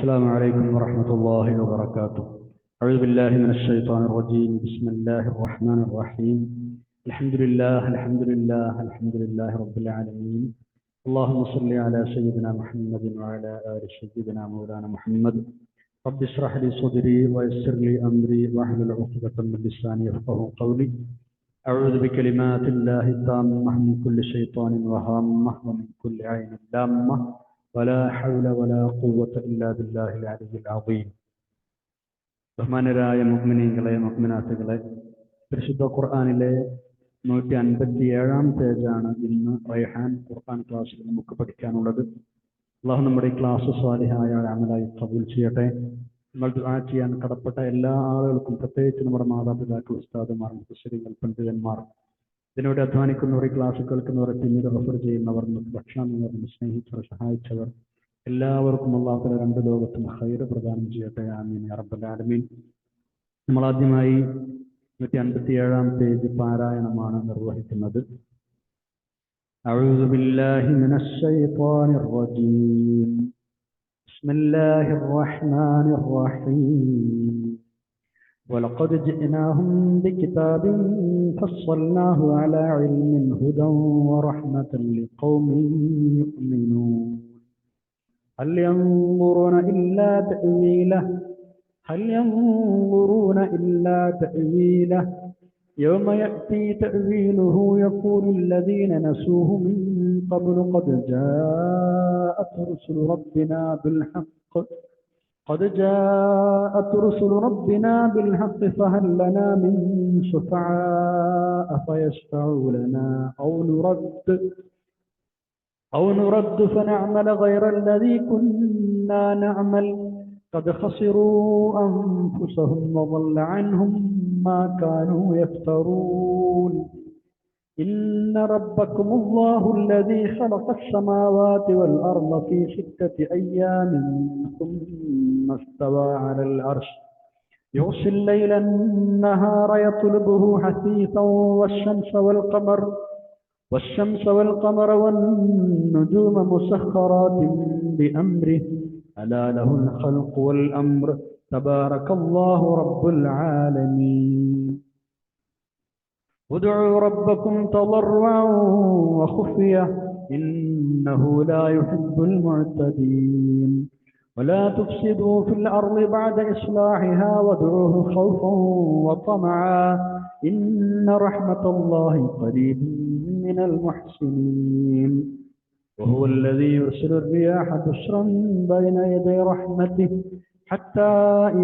السلام عليكم ورحمة الله وبركاته. أعوذ بالله من الشيطان الرجيم. بسم الله الرحمن الرحيم. الحمد لله الحمد لله الحمد لله رب العالمين. اللهم صل على سيدنا محمد وعلى آل سيدنا مولانا محمد. رب اشرح لي صدري ويسر لي أمري واحلل عقدة من لساني يفقهوا قولي. أعوذ بكلمات الله التامة من كل شيطان وهامة ومن كل عين لامة ولا حول ولا قوة إلا بالله العلي العظيم. ബഹുമാനരായ മുഅ്മിനീങ്ങളെ മുഅ്മിനാത്തുകളെ, പരിശുദ്ധ ഖുർആനിലെ 157 പേജാണ് ഇന്ന് റൈഹാൻ ഖുർആൻ ക്ലാസ്സിൽ നമുക്ക് പഠിക്കാനുള്ളത്. അള്ളാഹു നമ്മുടെ ഈ ക്ലാസ് സ്വാലിഹായ അമലായി ഖബൂൽ ചെയ്യട്ടെ. നമ്മൾ ദുആ ചെയ്യാൻ കടപ്പെട്ട എല്ലാ ആളുകൾക്കും, പ്രത്യേകിച്ച് നമ്മുടെ മാതാപിതാക്കൾ, ഉസ്താദുമാർ, മുഫസ്സിറുകൾ, പണ്ഡിതന്മാർ, ഇതിനോട് അധ്വാനിക്കുന്നവർ, ഈ ക്ലാസ് കേൾക്കുന്നവർ, പിന്നീട് റെഫർ ചെയ്യുന്നവർ, ഭക്ഷണം സ്നേഹിച്ചവർ, സഹായിച്ചവർ, എല്ലാവർക്കും അല്ലാഹു തആല രണ്ട് ലോകത്തും ഖൈർ പ്രദാനം ചെയ്യട്ടെ. ആമീൻ യാ റബ്ബൽ ആലമീൻ. നമ്മൾ ആദ്യമായി 157 പേജ് പാരായണമാണ് നിർവഹിക്കുന്നത്. അഊദു ബില്ലാഹി മിനശ് ശൈത്വാനിർ റജീം. ബിസ്മില്ലാഹിർ റഹ്മാനിർ റഹീം. ولقد جئناهم بكتاب فصلناه على علم هدى ورحمة لقوم يؤمنون. هل ينظرون إلا تأويله يوم يأتي تأويله يقول الذين نسوه من قبل قد جاءت رسل ربنا بالحق فهل لنا من شفعاء فيشفعوا لنا أو نرد فنعمل غير الذي كنا نعمل قد خسروا أنفسهم وضل عنهم ما كانوا يفترون. إن ربكم الله الذي خلق السماوات والأرض في 6 أيام ثم استوى على العرش يغشي الليل النهار يطلبه حثيثا والشمس والقمر والنجوم مسخرات بأمره ألا له الخلق والأمر تبارك الله رب العالمين. ادعوا ربكم تضرعا وخفية إنه لا يحب المعتدين. ولا تفسدوا في الأرض بعد إصلاحها وادعوه خوفا وطمعا إن رحمة الله قريب من المحسنين. وهو الذي يرسل الرياح بشرا بين يدي رحمته حتى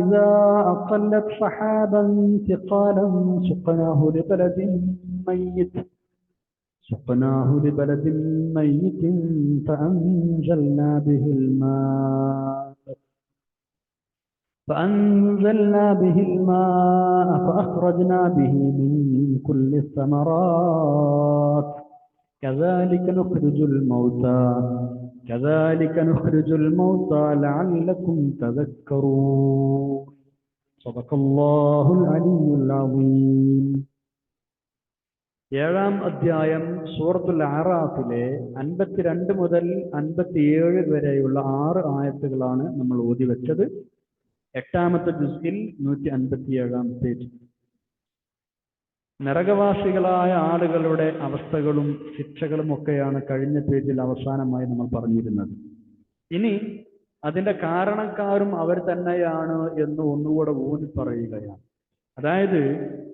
إذا أقلت سحابا ثقالا سقناه لبلد ميت فأنزلنا به الماء فأخرجنا به من كل الثمرات كذلك نخرج الموتى لعلكم تذكرون. صدق الله العلي العظيم. 7-ാം അധ്യായം സൂറത്തുൽ അറാഫിലെ 52 മുതൽ 57 വരെയുള്ള 6 ആയത്തുകളാണ് നമ്മൾ ഓതി വെച്ചത്. 8-ാമത്തെ ജുസ്ഇൽ 157-ാം പേജ്. നരകവാസികളായ ആളുകളുടെ അവസ്ഥകളും ശിക്ഷകളും ഒക്കെയാണ് കഴിഞ്ഞ പേജിൽ അവസാനമായി നമ്മൾ പറഞ്ഞിരുന്നത്. ഇനി അതിന്റെ കാരണക്കാരും അവർ തന്നെയാണ് എന്ന് ഒന്നുകൂടെ ഊന്നി പറയുകയാണ്. അതായത്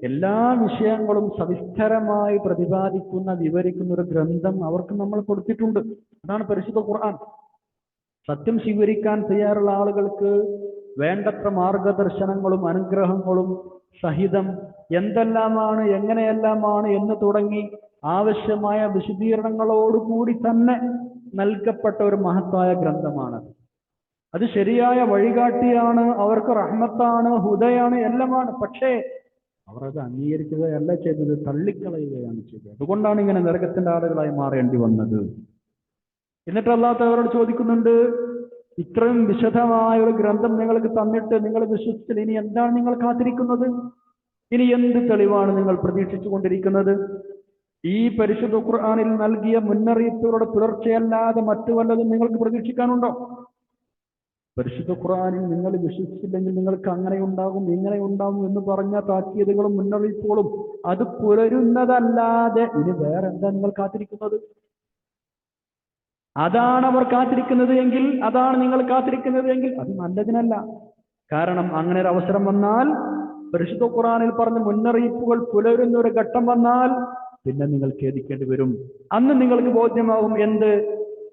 എല്ലാ വിഷയങ്ങളും സവിസ്തരമായി വിവരിക്കുന്ന ഒരു ഗ്രന്ഥം അവർക്ക് നമ്മൾ കൊടുത്തിട്ടുണ്ട്. അതാണ് പരിശുദ്ധ ഖുർആൻ. സത്യം സ്വീകരിക്കാൻ തയ്യാറുള്ള ആളുകൾക്ക് വേണ്ടത്ര മാർഗദർശനങ്ങളും അനുഗ്രഹങ്ങളും സഹിതം എന്തെല്ലാമാണ്, എങ്ങനെയെല്ലാമാണ് എന്ന് തുടങ്ങി ആവശ്യമായ വിശദീകരണങ്ങളോടുകൂടി തന്നെ നൽകപ്പെട്ട ഒരു മഹത്തായ ഗ്രന്ഥമാണ്. അത് ശരിയായ വഴികാട്ടിയാണ്, അവർക്ക് റഹ്മത്താണ്, ഹുദയാണ്, എല്ലാമാണ്. പക്ഷേ അവർ അത് അംഗീകരിക്കുകയല്ല ചെയ്തത്, തള്ളിക്കളയുകയാണ് ചെയ്തത്. അതുകൊണ്ടാണ് ഇങ്ങനെ നരകത്തിന്റെ ആളുകളായി മാറേണ്ടി വന്നത്. എന്നിട്ട് അല്ലാഹു അവരോട് ചോദിക്കുന്നുണ്ട്, ഇത്രയും വിശദമായ ഒരു ഗ്രന്ഥം നിങ്ങൾക്ക് തന്നിട്ട് നിങ്ങൾ വിശ്വസിച്ചില്ല, ഇനി എന്താണ് നിങ്ങൾ കാത്തിരിക്കുന്നത്? ഇനി എന്ത് തെളിവാണ് നിങ്ങൾ പ്രതീക്ഷിച്ചു കൊണ്ടിരിക്കുന്നത്? ഈ പരിശുദ്ധ ഖുർആനിൽ നൽകിയ മുന്നറിയിപ്പുകളുടെ തുടർച്ചയല്ലാതെ മറ്റു വല്ലതും നിങ്ങൾക്ക് പ്രതീക്ഷിക്കാനുണ്ടോ? പരിശുദ്ധ ഖുർആനിൽ നിങ്ങൾ വിശ്വസിച്ചില്ലെങ്കിൽ നിങ്ങൾക്ക് അങ്ങനെ ഉണ്ടാകും ഇങ്ങനെ ഉണ്ടാകും എന്ന് പറഞ്ഞ താക്കീതുകളും മുന്നറിയിപ്പുകളും അത് പുലരുന്നതല്ലാതെ ഇനി വേറെ എന്താ നിങ്ങൾ കാത്തിരിക്കുന്നത്? അതാണ് അവർ കാത്തിരിക്കുന്നത് എങ്കിൽ, അതാണ് നിങ്ങൾ കാത്തിരിക്കുന്നത് എങ്കിൽ അത് നല്ലതിനല്ല. കാരണം അങ്ങനെ ഒരു അവസരം വന്നാൽ, പരിശുദ്ധ ഖുർആനിൽ പറഞ്ഞ മുന്നറിയിപ്പുകൾ പുലരുന്ന ഒരു ഘട്ടം വന്നാൽ പിന്നെ നിങ്ങൾ ഖേദിക്കേണ്ടി വരും. അന്ന് നിങ്ങൾക്ക് ബോധ്യമാകും എന്ത്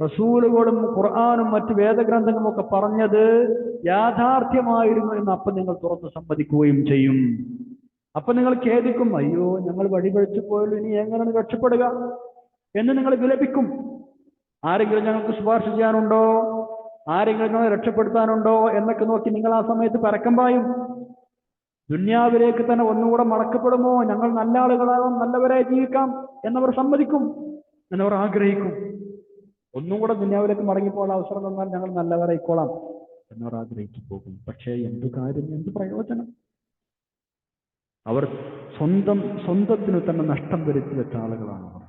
റസൂലുകളും ഖുർആനും മറ്റു വേദഗ്രന്ഥങ്ങളും ഒക്കെ പറഞ്ഞത് യാഥാർത്ഥ്യമായിരുന്നു എന്ന് അപ്പം നിങ്ങൾ തുറന്ന് സമ്മതിക്കുകയും ചെയ്യും. അപ്പൊ നിങ്ങൾ ഖേദിക്കും, അയ്യോ ഞങ്ങൾ വഴിപഴിച്ചു പോയല്ലോ, ഇനി എങ്ങനെയാണ് രക്ഷപ്പെടുക എന്ന് നിങ്ങൾ വിലപിക്കും. ആരെങ്കിലും ഞങ്ങൾക്ക് ശുപാർശ ചെയ്യാനുണ്ടോ, ആരെങ്കിലും ഞങ്ങളെ രക്ഷപ്പെടുത്താനുണ്ടോ എന്നൊക്കെ നോക്കി നിങ്ങൾ ആ സമയത്ത് പരക്കം പായും. ദുന്യാവിലേക്ക് തന്നെ ഒന്നുകൂടെ മടക്കപ്പെടുമോ, ഞങ്ങൾ നല്ല ആളുകളാകാം, നല്ലവരായി ജീവിക്കാം എന്നവർ സമ്മതിക്കും, എന്നവർ ആഗ്രഹിക്കും. ഒന്നുകൂടെ ദുന്യാവിലേക്ക് മടങ്ങിപ്പോൾ അവസരം തന്നാൽ ഞങ്ങൾ നല്ലവരായിക്കോളാം എന്നവർ ആഗ്രഹിച്ചു പോകും. പക്ഷേ എന്തു കാര്യം, എന്ത് പ്രയോജനം? അവർ സ്വന്തത്തിനു തന്നെ നഷ്ടം വരുത്തി വെച്ച ആളുകളാണ് അവർ.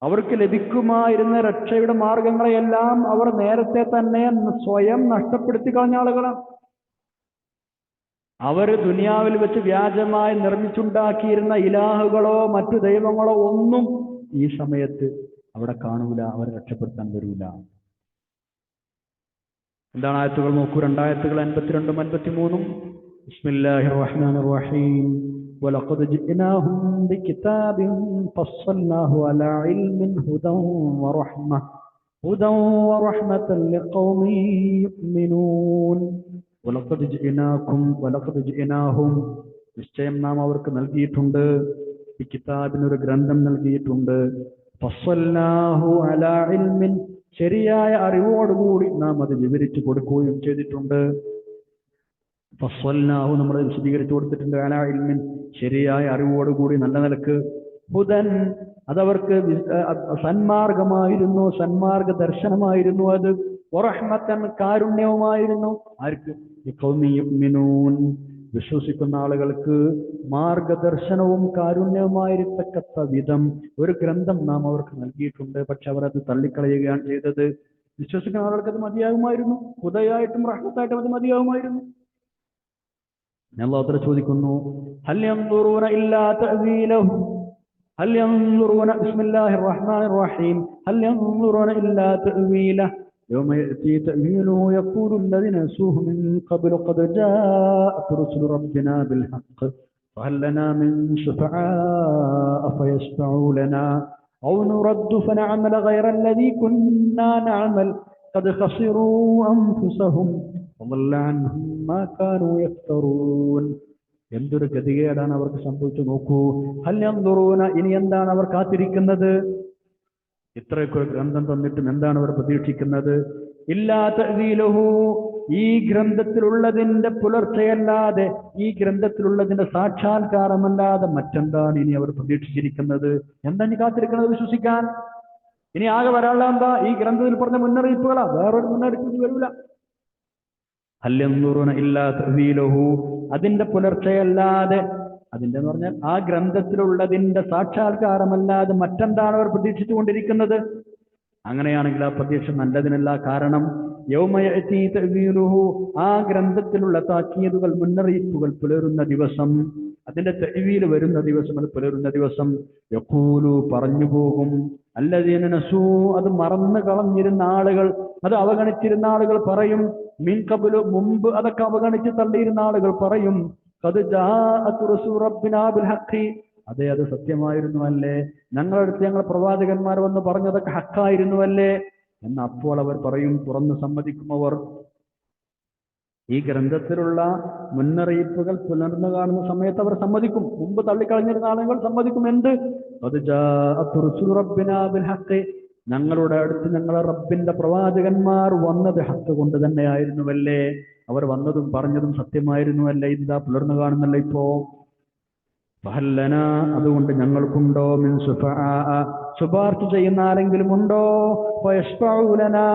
അവർക്ക് ലഭിക്കുമായിരുന്ന രക്ഷയുടെ മാർഗങ്ങളെയെല്ലാം അവർ നേരത്തെ തന്നെ സ്വയം നഷ്ടപ്പെടുത്തി കളഞ്ഞ ആളുകളാണ്. അവർ ദുനിയാവിൽ വെച്ച് വ്യാജമായി നിർമ്മിച്ചുണ്ടാക്കിയിരുന്ന ഇലാഹുകളോ മറ്റു ദൈവങ്ങളോ ഒന്നും ഈ സമയത്ത് അവിടെ കാണൂല, അവരെ രക്ഷപ്പെടുത്താൻ വരൂല. എന്താണ് ആയത്തുകൾ നോക്കൂ, 2 ആയത്തുകൾ 52 53. ബിസ്മില്ലാഹിർ റഹ്മാനിർ റഹീം. വലഖദ് ജിഅനാഹും ബികിതാബിൻ ഫസ്സൽനാഹു അലാ ഇൽമിൻ ഹുദൻ വറഹ്മതൻ ലിഖൗമിൻ യുഅ്മിനൂൻ. വലഖദ് ജിഅനാഹും, നിശ്ചയം നാം അവർക്ക് നൽകിയിട്ടുണ്ട്, ബികിതാബിൻ, ഒരു ഗ്രന്ഥം നൽകിയിട്ടുണ്ട്, ഫസ്സൽനാഹു അലാ ഇൽമിൻ, ശരിയായ അറിവോടുകൂടി നാം അത് വിവരിച്ചു കൊടുക്കുകയും ചെയ്തിട്ടുണ്ട്. ഫസ്സൽനാഹു, നമ്മൾ വിശദീകരിച്ചു കൊടുത്തിട്ടുണ്ട്, അലാ ഇൽമിൻ, ശരിയായ അറിവോടുകൂടി നല്ല നിലക്ക്. ഹുദൻ, അതവർക്ക് സന്മാർഗമായിരുന്നു, സന്മാർഗ ദർശനമായിരുന്നു അത്. വറഹ്മത്തൻ, കാരുണ്യവുമായിരുന്നു. ആർക്ക്? ലിഖൗമിൻ യുഅ്മിനൂൻ, വിശ്വസിക്കുന്ന ആളുകൾക്ക് മാർഗദർശനവും കാരുണ്യവുമായിരിക്കത്തക്ക വിധം ഒരു ഗ്രന്ഥം നാം അവർക്ക് നൽകിയിട്ടുണ്ട്. പക്ഷെ അവർ അത് തള്ളിക്കളയുകയാണ് ചെയ്തത്. വിശ്വസിക്കുന്ന ആളുകൾക്ക് അത് മതിയാകുമായിരുന്നു, ഹുദയായിട്ടും റഹ്മത്തായിട്ടും അത് മതിയാകുമായിരുന്നു. അല്ലാഹു ചോദിക്കുന്നു, ഹൽ യൻദുറൂന ഇല്ലാ തഅ്വീലഹു, ഹൽ യൻദുറൂന, ബിസ്മില്ലാഹിർ റഹ്മാനിർ റഹീം, ഹൽ യൻദുറൂന ഇല്ലാ തഅ്വീലഹു يوم يأتي تأويله يقول الذين نسوه من قبل قد جاءت رسل ربنا بالحق فهل لنا من شفعاء فيشفعوا لنا أو نرد فنعمل غير الذي كنا نعمل قد خسروا أنفسهم وضل عنهم ما كانوا يفترون. എന്തൊരു ഗതികേടാണ് അവർക്ക് സംഭവിച്ചു നോക്കൂ. ഹൽ യൻദുറൂന, ഇനി എന്താണ് അവർ കാത്തിരിക്കുന്നത്? ഇത്രയൊക്കെ ഒരു ഗ്രന്ഥം തന്നിട്ടും എന്താണ് അവർ പ്രതീക്ഷിക്കുന്നത്? ഇല്ലാ തഅ്വീലുഹു, ഈ ഗ്രന്ഥത്തിലുള്ളതിന്റെ പുലർച്ചയല്ലാതെ, ഈ ഗ്രന്ഥത്തിലുള്ളതിന്റെ സാക്ഷാത്കാരമല്ലാതെ മറ്റെന്താണ് ഇനി അവർ പ്രതീക്ഷിച്ചിരിക്കുന്നത്? എന്താ ഇനി കാത്തിരിക്കുന്നത് വിശ്വസിക്കാൻ? ഇനി ആകെ വരാനുള്ള എന്താ? ഈ ഗ്രന്ഥത്തിൽ പറഞ്ഞ മുന്നറിയിപ്പുകളാ, വേറൊരു മുന്നറിയിപ്പ് വരില്ല. ഹൽ യൻദുറൂന ഇല്ലാ തഅ്വീലുഹു, അതിന്റെ പുലർച്ചയല്ലാതെ, അതിന്റെ എന്ന് പറഞ്ഞാൽ ആ ഗ്രന്ഥത്തിലുള്ളതിന്റെ സാക്ഷാത്കാരമല്ലാതെ മറ്റെന്താണ് അവർ പ്രതീക്ഷിച്ചു കൊണ്ടിരിക്കുന്നത്? അങ്ങനെയാണെങ്കിൽ ആ പ്രതീക്ഷ നല്ലതിനല്ല. കാരണം യൗമ യഅതി തഅ്വീലുഹു, ആ ഗ്രന്ഥത്തിലുള്ള താക്കീതുകൾ, മുന്നറിയിപ്പുകൾ പുലരുന്ന ദിവസം, അതിന്റെ തഅ്വീൽ വരുന്ന ദിവസം, അത് പുലരുന്ന ദിവസം, യഖൂലു, പറഞ്ഞു പോകും, അല്ലദീന നസൂ, അത് മറന്നു കളഞ്ഞിരുന്ന ആളുകൾ, അത് അവഗണിച്ചിരുന്ന ആളുകൾ പറയും, മിൻ ഖബ്ലു, മുമ്പ് അതൊക്കെ അവഗണിച്ച് തള്ളിയിരുന്ന ആളുകൾ പറയും, ഖദ് ജാഅത് റസൂലു റബ്ബിനാ ബിൽ ഹഖ്, അതെ അത് സത്യമായിരുന്നു അല്ലേ, ഞങ്ങളുടെ അടുത്ത് ഞങ്ങൾ പ്രവാചകന്മാർ വന്ന് പറഞ്ഞതൊക്കെ ഹക്കായിരുന്നു അല്ലേ എന്ന് അപ്പോൾ അവർ പറയും, തുറന്ന് സമ്മതിക്കും. അവർ ഈ ഗ്രന്ഥത്തിലുള്ള മുന്നറിയിപ്പുകൾ പുലർന്നു കാണുന്ന സമയത്ത് അവർ സമ്മതിക്കും. മുമ്പ് തള്ളിക്കളഞ്ഞിരുന്ന ആളുകൾ സമ്മതിക്കും. എന്ത്? ഖദ് ജാഅത് റസൂലു റബ്ബിനാ ബിൽ ഹഖ്, ഞങ്ങളുടെ അടുത്ത് ഞങ്ങളുടെ റബ്ബിന്റെ പ്രവാചകന്മാർ വന്നത് ഹക്ക് കൊണ്ട് തന്നെയായിരുന്നുവല്ലേ, അവർ വന്നതും പറഞ്ഞതും സത്യമായിരുന്നുവല്ലേ, ഇതാ പുലർന്നു കാണുന്നല്ലോ ഇപ്പോ. ഫഹല്ലന, അതുകൊണ്ട് ഞങ്ങൾക്കുണ്ടോ, മിൻ ശുഫആ, ശുപാർശ ചെയ്യുന്ന ആരെങ്കിലും ഉണ്ടോ, ഫയശ്ഫഉ ലനാ,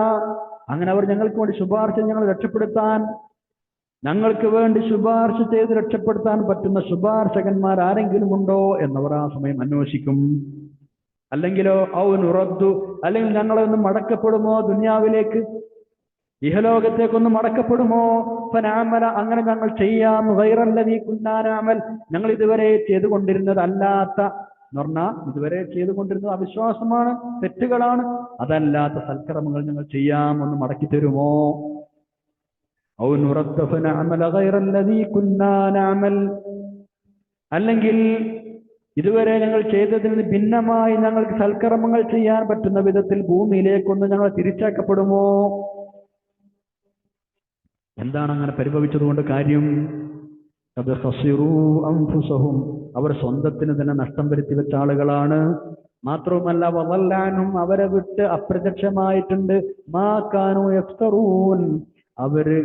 അങ്ങനെ അവർ ഞങ്ങൾക്ക് വേണ്ടി ശുപാർശ, ഞങ്ങൾ രക്ഷപ്പെടുത്താൻ, ഞങ്ങൾക്ക് വേണ്ടി ശുപാർശ ചെയ്ത് രക്ഷപ്പെടുത്താൻ പറ്റുന്ന ശുപാർശകന്മാർ ആരെങ്കിലും ഉണ്ടോ എന്നവർ ആ സമയം അന്വേഷിക്കും. അല്ലെങ്കിലോ ഔ നുറദ്ദു, അല്ലെങ്കിൽ ഞങ്ങളൊന്ന് മടക്കപ്പെടുമോ ദുനിയാവിലേക്ക്, ഇഹലോകത്തേക്കൊന്ന് മടക്കപ്പെടുമോ? ഫനഅമല, അങ്ങനെ ഞങ്ങൾ ചെയ്യാം, ഗൈറല്ലദീ കുന്നാ നഅമൽ, ഞങ്ങൾ ഇതുവരെ ചെയ്തുകൊണ്ടിരുന്നത് അല്ലാത്ത എന്ന് പറഞ്ഞാൽ ഇതുവരെ ചെയ്തുകൊണ്ടിരുന്നത് അവിശ്വാസമാണ്, തെറ്റുകളാണ്, അതല്ലാത്ത സൽക്കർമ്മങ്ങൾ ഞങ്ങൾ ചെയ്യാം, ഒന്ന് മടക്കി തരുമോ? ഔ നുറദ്ദു ഫനഅമല ഗൈറല്ലദീ കുന്നാ നഅമൽ, അല്ലെങ്കിൽ ഇതുവരെ ഞങ്ങൾ ചെയ്തതിൽ നിന്ന് ഭിന്നമായി ഞങ്ങൾക്ക് സൽക്കർമ്മങ്ങൾ ചെയ്യാൻ പറ്റുന്ന വിധത്തിൽ ഭൂമിയിലേക്കൊന്ന് ഞങ്ങൾ തിരിച്ചാക്കപ്പെടുമോ? എന്താണ് അങ്ങനെ പരിഭവിച്ചതുകൊണ്ട് കാര്യം? അത് ഖസിറൂ അൻഫുസഹും, അവർ സ്വന്തത്തിന് തന്നെ നഷ്ടം വരുത്തി വെച്ച ആളുകളാണ്. മാത്രവുമല്ല വദല്ലാനും, അവരെ വിട്ട് അപ്രത്യക്ഷമായിട്ടുണ്ട്, മാ കാനൂ യഫ്തറൂൻ, അവര്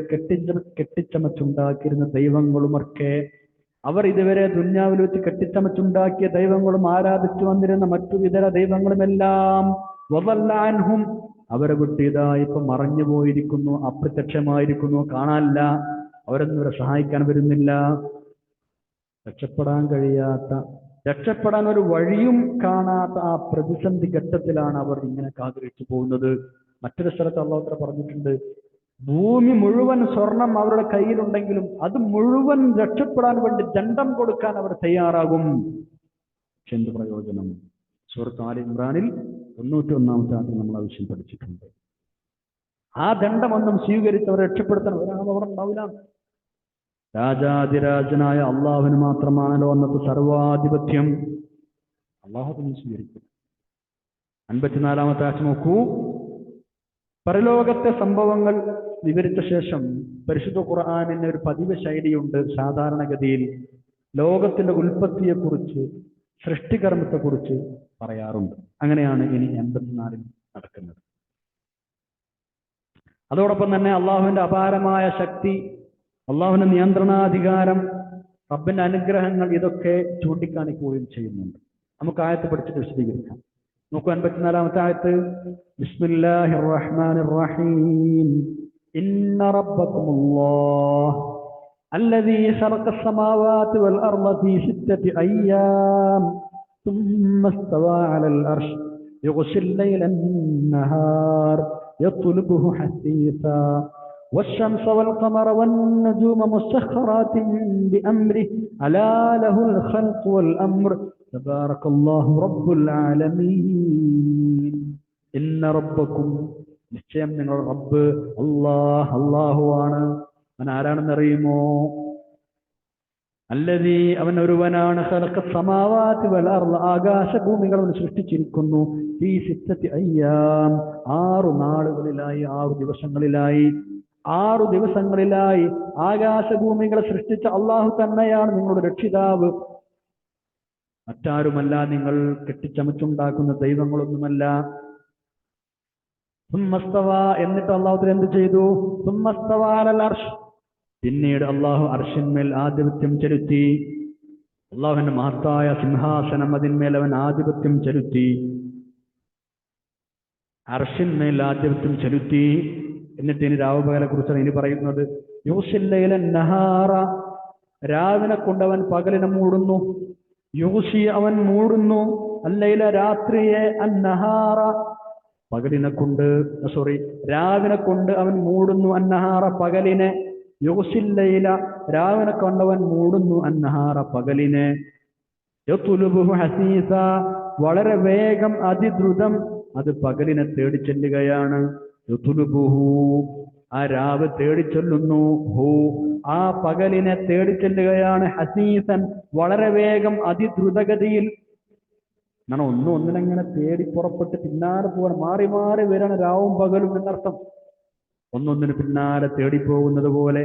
കെട്ടിച്ചമച്ചുണ്ടാക്കിയിരുന്ന ദൈവങ്ങളുമൊക്കെ, അവർ ഇതുവരെ ദുന്യാവിൽ വെച്ച് കെട്ടിച്ചമച്ചുണ്ടാക്കിയ ദൈവങ്ങളും ആരാധിച്ചു വന്നിരുന്ന മറ്റു ഇതര ദൈവങ്ങളുമെല്ലാം വദല്ലാൻഹും, അവരെ വിട്ട് ഇതാ ഇപ്പൊ മറഞ്ഞു പോയിരിക്കുന്നു, അപ്രത്യക്ഷമായിരിക്കുന്നു, കാണാനില്ല, അവരൊന്നും ഇവരെ സഹായിക്കാൻ വരുന്നില്ല. രക്ഷപ്പെടാൻ കഴിയാത്ത, രക്ഷപ്പെടാൻ ഒരു വഴിയും കാണാത്ത ആ പ്രതിസന്ധി ഘട്ടത്തിലാണ് അവർ ഇങ്ങനെ ആഗ്രഹിച്ചു പോകുന്നത്. മറ്റൊരു സ്ഥലത്ത് അല്ലാഹു തആല പറഞ്ഞിട്ടുണ്ട്, ഭൂമി മുഴുവൻ സ്വർണം അവരുടെ കയ്യിലുണ്ടെങ്കിലും അത് മുഴുവൻ രക്ഷപ്പെടാൻ വേണ്ടി ദണ്ഡം കൊടുക്കാൻ അവർ തയ്യാറാകും. പക്ഷെ എന്ത് പ്രയോജനം? സൂറത്ത് ആല ഇമ്രാനിൽ 91-ാമത്തെ ആയത്തിൽ നമ്മൾ ആ വിഷയം പഠിച്ചിട്ടുണ്ട്. ആ ദണ്ഡമൊന്നും സ്വീകരിച്ചവർ രക്ഷപ്പെടുത്താൻ ഒരാളവിടെ ഉണ്ടാവില്ല. രാജാതിരാജനായ അള്ളാഹുവിന് മാത്രമാണല്ലോ അന്നത്തെ സർവാധിപത്യം. അള്ളാഹുവിനെ സ്വീകരിക്കും. 54-ാമത്തെ ആഴ്ച നോക്കൂ. പരലോകത്തെ സംഭവങ്ങൾ വിവരിച്ച ശേഷം പരിശുദ്ധ ഖുർആനിന് ഒരു പതിവ് ശൈലിയുണ്ട്. സാധാരണഗതിയിൽ ലോകത്തിന്റെ ഉൽപ്പത്തിയെക്കുറിച്ച്, സൃഷ്ടികർമ്മത്തെക്കുറിച്ച് പറയാറുണ്ട്. അങ്ങനെയാണ് ഇനി 84-ൽ നടക്കുന്നത്. അതോടൊപ്പം തന്നെ അള്ളാഹുവിന്റെ അപാരമായ ശക്തി, അള്ളാഹുവിന്റെ നിയന്ത്രണാധികാരം, റബ്ബിന്റെ അനുഗ്രഹങ്ങൾ, ഇതൊക്കെ ചൂണ്ടിക്കാണിക്കുകയും ചെയ്യുന്നുണ്ട്. നമുക്ക് ആയത്ത് പഠിച്ചിട്ട് വിശദീകരിക്കാം. നോക്കൂ, 54-ാമത്തെ ആയത്ത്. ബിസ്മില്ലാഹിർ റഹ്മാനിർ റഹീം. ഇന്ന റബ്ബകുമുല്ലാഹ് അല്ലദീ ഖലഖസ് സമാവാതി വൽ അർള ഫീ സിത്തത്തി അയ്യാം ثم استوى على العرش يغشي الليل النهار يطلبه حثيثا والشمس والقمر والنجوم مسخرات بأمره ألا له الخلق والأمر تبارك الله رب العالمين. إن ربكم, നിശ്ചയം നിങ്ങളുടെ റബ്ബ് അല്ലാഹുവാണ്. അവൻ ആരാണെന്നറിയുമോ? അല്ലദീ, അവൻ ഒരുവനാണ്, ഖലഖസ് സമാവാതി വൽ അർള, ആകാശഭൂമികൾ അവൻ സൃഷ്ടിച്ചിരിക്കുന്നു. ഫീ സിത്തത്തി അയ്യാം, 6 നാളുകളിലായി, 6 ദിവസങ്ങളിലായി. 6 ദിവസങ്ങളിലായി ആകാശഭൂമികളെ സൃഷ്ടിച്ച അള്ളാഹു തന്നെയാണ് നിങ്ങളുടെ രക്ഷിതാവ്, മറ്റാരുമല്ല. നിങ്ങൾ കെട്ടിച്ചമച്ചുണ്ടാക്കുന്ന ദൈവങ്ങളൊന്നുമല്ല. എന്നിട്ട് അള്ളാഹു എന്ത് ചെയ്തു? പിന്നീട് അള്ളാഹു അർശിന്മേൽ ആധിപത്യം ചെലുത്തി. അള്ളാഹുവിന്റെ മഹത്തായ സിംഹാസനം, അതിന്മേൽ അവൻ ആധിപത്യം ചെലുത്തി. അർശിന്മേൽ ആധിപത്യം ചെലുത്തി. എന്നിട്ട് ഇനി രാവുപകലെ കുറിച്ചാണ് ഇനി പറയുന്നത്. യൂസില്ലയിലെ നഹാറ, രാവിനെ കൊണ്ടവൻ പകലിനെ മൂടുന്നു. യൂസി, അവൻ മൂടുന്നു. അല്ലയിലെ രാത്രിയെ, അന്നഹാറ, പകലിനെ കൊണ്ട്, രാവിനെ കൊണ്ട് അവൻ മൂടുന്നു. അന്നഹാറ, പകലിനെ. യൂസില്ലയില, രാവിനെ കൊണ്ടവൻ മൂടുന്നു. അന്നഹാറ, പകലിനെ. യത്ലുബുഹു ഹസീസ, വളരെ വേഗം, അതിദ്രുതം അത് പകലിനെ തേടിച്ചെല്ലുകയാണ്. യത്ലുബുഹു, ആ രാവ് തേടിച്ചൊല്ലുന്നു. ഹു, ആ പകലിനെ തേടിച്ചെല്ലുകയാണ്. ഹസീസൻ, വളരെ വേഗം, അതിദ്രുതഗതിയിൽ. എന്നാണ് ഒന്നിനങ്ങനെ തേടി പുറപ്പെട്ട് പിന്നാലെ പോകാൻ, മാറി മാറി വരാണ് രാവും പകലും എന്നർത്ഥം. ഒന്നൊന്നിന് പിന്നാലെ തേടിപ്പോകുന്നത് പോലെ,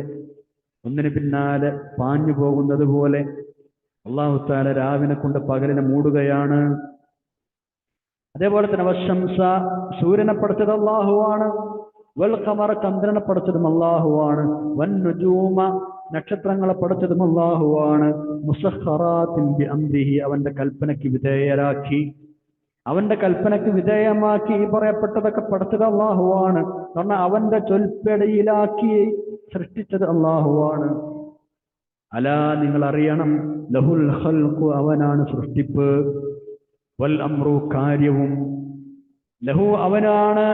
ഒന്നിന് പിന്നാലെ പാഞ്ഞു പോകുന്നത് പോലെ അല്ലാഹു തആല രാവിനെ കൊണ്ട് പകലിനെ മൂടുകയാണ്. അതേപോലെ തന്നെ വശംസ, സൂര്യനെ പടച്ചത് അല്ലാഹുവാണ്. വൽ ഖമറ, ചന്ദ്രനെ പടച്ചതും അല്ലാഹുവാണ്. വൻ നുജൂമ, നക്ഷത്രങ്ങളെ പടച്ചതും അല്ലാഹുവാണ്. മുസഖറാത്തിൻ ബിഅംരിഹി, അവന്റെ കൽപ്പനയ്ക്ക് വിധേയരാക്കി, അവന്റെ കൽപ്പനയ്ക്ക് വിധേയമാക്കി ഈ പറയപ്പെട്ടതൊക്കെ പടച്ചത് അല്ലാഹുവാണ്. കാരണം അവന്റെ ചൊൽപ്പടിയിലാക്കി സൃഷ്ടിച്ചത് അല്ലാഹുവാണ്. അലാ, നിങ്ങൾ അറിയണം, ലഹുൽ ഖൽഖു, അവനാണ് സൃഷ്ടിപ്പ്, വൽ അംറു, കാര്യവും, ലഹു, അവനാണ്,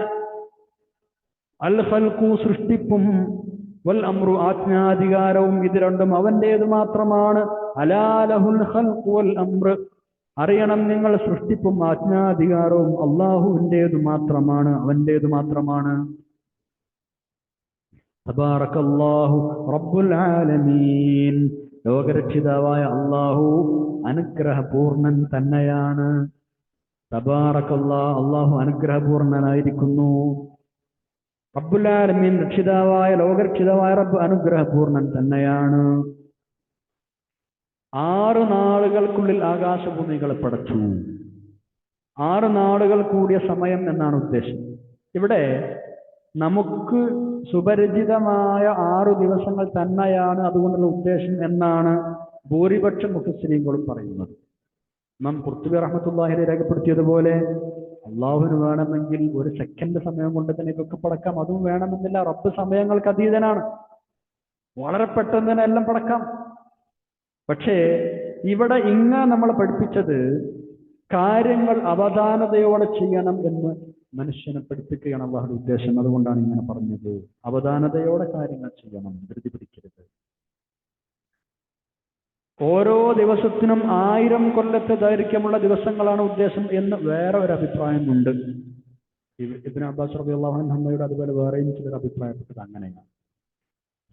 അൽ ഖൽഖു സൃഷ്ടിപ്പും, വൽ അംറു ആജ്ഞാധികാരവും, ഇത് രണ്ടും അവന്റേത് മാത്രമാണ്. അലാ ലഹുൽ ഖൽഖു വൽ അംർ, അറിയണം നിങ്ങൾ, സൃഷ്ടിപ്പും ആജ്ഞാധികാരവും അള്ളാഹുവിൻ്റേത് മാത്രമാണ്, അവന്റേത് മാത്രമാണ്. തബാറകല്ലാഹു റബ്ബുൽ ആലമീൻ, ലോകരക്ഷിതാവായ അള്ളാഹു അനുഗ്രഹപൂർണൻ തന്നെയാണ്. തബാറകല്ലാഹ്, അള്ളാഹു അനുഗ്രഹപൂർണനായിരിക്കുന്നു. റബ്ബുൽ ആലമീൻ, രക്ഷിതാവായ ലോകരക്ഷിതാവായ റബ്ബ് അനുഗ്രഹപൂർണൻ തന്നെയാണ്. 6 നാളുകൾക്കുള്ളിൽ ആകാശഭൂമികളെ പടച്ചു. 6 നാളുകൾ കൂടിയ സമയം എന്നാണ് ഉദ്ദേശം. ഇവിടെ നമുക്ക് സുപരിചിതമായ 6 ദിവസങ്ങൾ തന്നെയാണ് അതുകൊണ്ടുള്ള ഉദ്ദേശം എന്നാണ് ഭൂരിപക്ഷം മുഫസ്സിരീങ്ങളും പറയുന്നത്. ഇമാം ഖുർത്തുബി റഹ്മത്തുള്ളാഹി അലൈഹി രേഖപ്പെടുത്തിയതുപോലെ അള്ളാഹുവിന് വേണമെങ്കിൽ 1 സെക്കൻഡ് സമയം കൊണ്ട് തന്നെ ഇതൊക്കെ പടക്കാം. അതും വേണമെന്നില്ല. റബ്ബ് സമയങ്ങൾക്ക് അതീതനാണ്. വളരെ പെട്ടെന്ന് തന്നെ എല്ലാം പടക്കാം. പക്ഷേ ഇവിടെ ഇങ്ങനെ നമ്മളെ പഠിപ്പിച്ചത് കാര്യങ്ങൾ അവധാനതയോടെ ചെയ്യണം എന്ന് മനുഷ്യനെ പഠിപ്പിക്കുകയാണ് അള്ളാഹുവിന്റെ ഉദ്ദേശം. അതുകൊണ്ടാണ് ഇങ്ങനെ പറഞ്ഞത്. അവധാനതയോടെ കാര്യങ്ങൾ ചെയ്യണം, ധൃതി പിടിക്കരുത്. ഓരോ ദിവസത്തിനും 1000 കൊല്ലത്തെ ദൈർഘ്യമുള്ള ദിവസങ്ങളാണ് ഉദ്ദേശം എന്ന് വേറെ ഒരു അഭിപ്രായമുണ്ട്. ഇബ്നു അബ്ബാസ് റളിയല്ലാഹു അൻഹുയുടെ അതുപോലെ വേറെയും ചിലർ അഭിപ്രായപ്പെട്ടത് അങ്ങനെയാണ്.